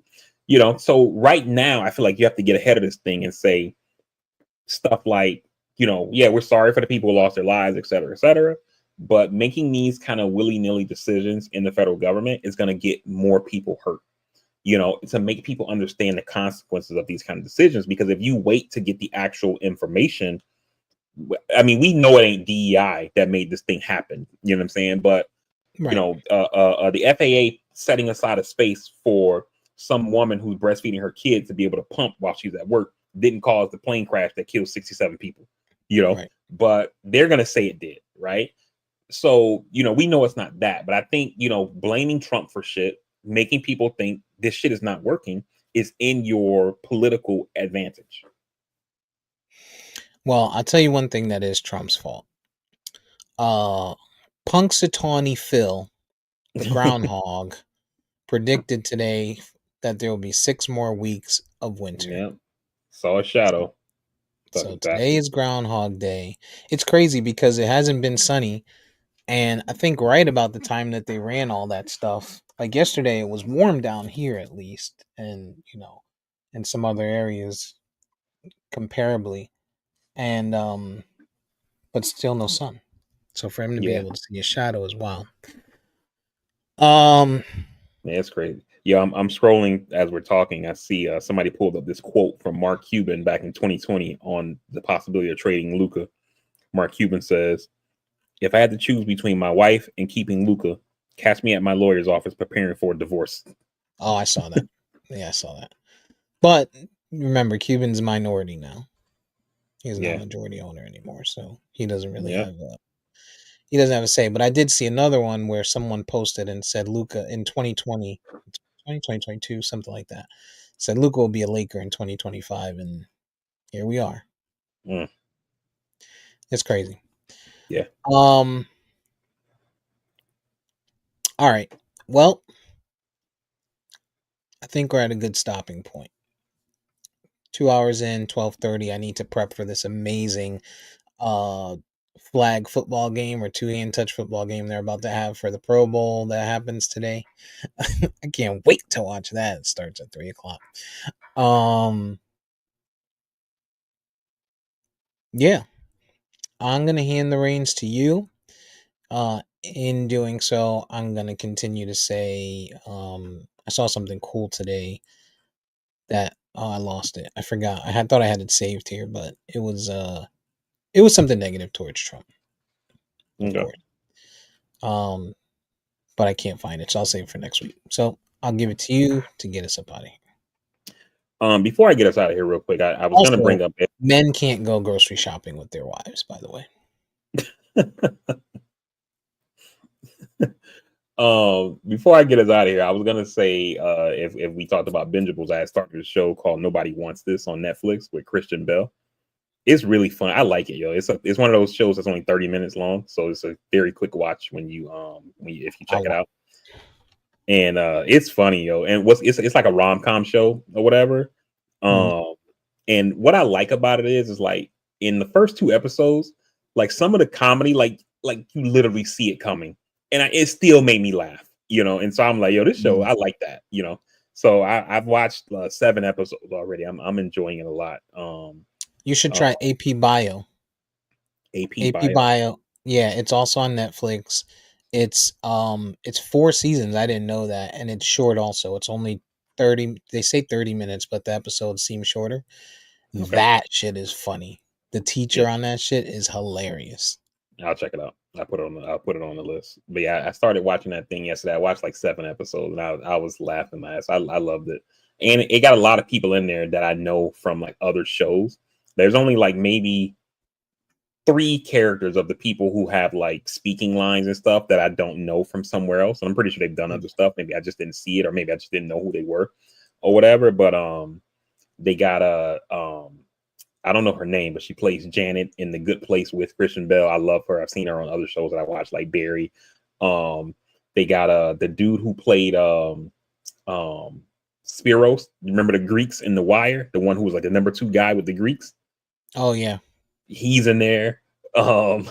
So right now, I feel like you have to get ahead of this thing and say stuff like, yeah, we're sorry for the people who lost their lives, et cetera, et cetera. But making these kind of willy-nilly decisions in the federal government is going to get more people hurt, to make people understand the consequences of these kind of decisions. Because if you wait to get the actual information, I mean, we know it ain't DEI that made this thing happen. You know what I'm saying? But, Right. The FAA setting aside a space for some woman who's breastfeeding her kid to be able to pump while she's at work didn't cause the plane crash that killed 67 people. Right. but they're gonna say it did, right? So, we know it's not that, but I think, blaming Trump for shit, making people think this shit is not working is in your political advantage. Well, I'll tell you one thing that is Trump's fault. Punxsutawney Phil, the groundhog, predicted today that there will be 6 more weeks of winter. Yeah. Saw a shadow. So Fucking today bastard. is Groundhog Day. It's crazy because it hasn't been sunny. And I think right about the time that they ran all that stuff, like yesterday, it was warm down here at least. And, in some other areas comparably. And, but still no sun. So for him to be Yeah. able to see a shadow is wild. Um, Yeah, it's crazy. Yeah, I'm scrolling as we're talking. I see somebody pulled up this quote from Mark Cuban back in 2020 on the possibility of trading Luka. Mark Cuban says, "If I had to choose between my wife and keeping Luka, catch me at my lawyer's office preparing for a divorce." oh, I saw that. Yeah, I saw that. But remember, Cuban's a minority now. He's not Yeah, majority owner anymore, so he doesn't really yeah. have he doesn't have a say. But I did see another one where someone posted and said Luca in 2020, 2022, something like that. Said Luca will be a Laker in 2025, and here we are. Mm, It's crazy. yeah. Um. All right. Well, I think we're at a good stopping point. 2 hours in, 12:30. I need to prep for this amazing uh flag football game or two-hand touch football game they're about to have for the Pro Bowl that happens today. I can't wait to watch that. It starts at 3 o'clock. Um, yeah, I'm gonna hand the reins to you. In doing so, I'm gonna continue to say, I saw something cool today that I lost it. I forgot. Thought I had it saved here, but it was something negative towards Trump, of Okay. course. Um, but I can't find it, so I'll save it for next week. So I'll give it to you to get us up out of here. Before I get us out of here real quick, I was gonna Also, bring up men can't go grocery shopping with their wives, by the way. before I get us out of here, I was gonna say if we talked about bingeables, I had started a show called Nobody Wants This on Netflix with Christian Bell. It's really fun. I like it, yo. It's one of those shows that's only 30 minutes long, so it's a very quick watch when you if you check I'll it watch. out. And it's funny, yo. And it's like a rom-com show or whatever. Mm. Um and what I like about it is like in the first 2 episodes, like some of the comedy, like you literally see it coming. And it still made me laugh, And so I'm like, yo, this show, Mm. I like that. So I've watched 7 episodes already. I'm enjoying it a lot. You should uh try AP Bio. AP AP bio. Bio. Yeah, it's also on Netflix. It's 4 seasons. I didn't know that, and it's short also. It's only 30, they say 30 minutes, but the episodes seem shorter. Okay. That shit is funny. The Yeah, teacher on that shit is hilarious. I'll check it out. I'll put it on the list. But yeah, I started watching that thing yesterday. I watched like 7 episodes and I was laughing my ass. I loved it. And it got a lot of people in there that I know from like other shows. There's only like maybe 3 characters of the people who have like speaking lines and stuff that I don't know from somewhere else. And I'm pretty sure they've done Mm. other stuff. Maybe I just didn't see it, or maybe I just didn't know who they were or whatever. But they got a I don't know her name, but she plays Janet in The Good Place with Christian Bell. I love her. I've seen her on other shows that I watched, like Barry. Um, they got the dude who played Spiros. You remember the Greeks in The Wire? The one who was like the number 2 guy with the Greeks. Oh yeah. He's in there. Um,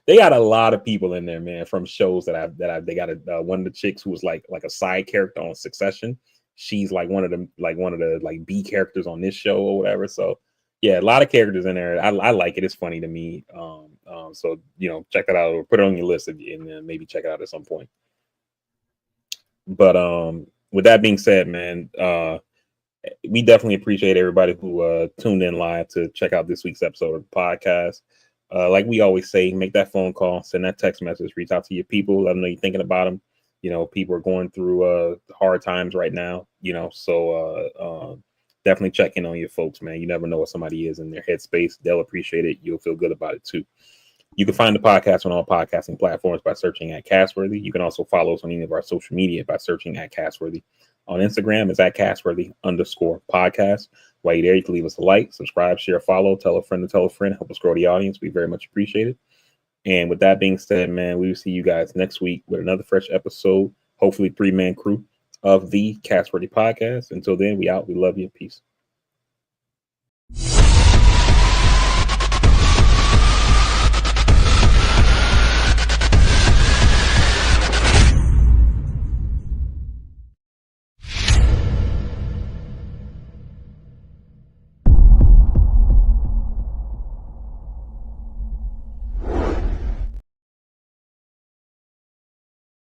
they got a lot of people in there, man, from shows they got one of the chicks who was like a side character on Succession. She's like one of the like B characters on this show or whatever. So yeah, a lot of characters in there. I like it. It's funny to me. So check that out or put it on your list and then maybe check it out at some point. But with that being said, man, we definitely appreciate everybody who tuned in live to check out this week's episode of the podcast. Like we always say, make that phone call, send that text message, reach out to your people, let them know you're thinking about them. People are going through hard times right now, so definitely check in on your folks, man. You never know what somebody is in their headspace. They'll appreciate it. You'll feel good about it too. You can find the podcast on all podcasting platforms by searching at Castworthy. You can also follow us on any of our social media by searching at Castworthy. On Instagram, it's at Castworthy_podcast. While you're there, you can leave us a like, subscribe, share, follow, tell a friend to tell a friend, help us grow the audience. We very much appreciate it. And with that being said, man, we will see you guys next week with another fresh episode, hopefully 3-man crew of the Castworthy podcast. Until then, we out. We love you. Peace.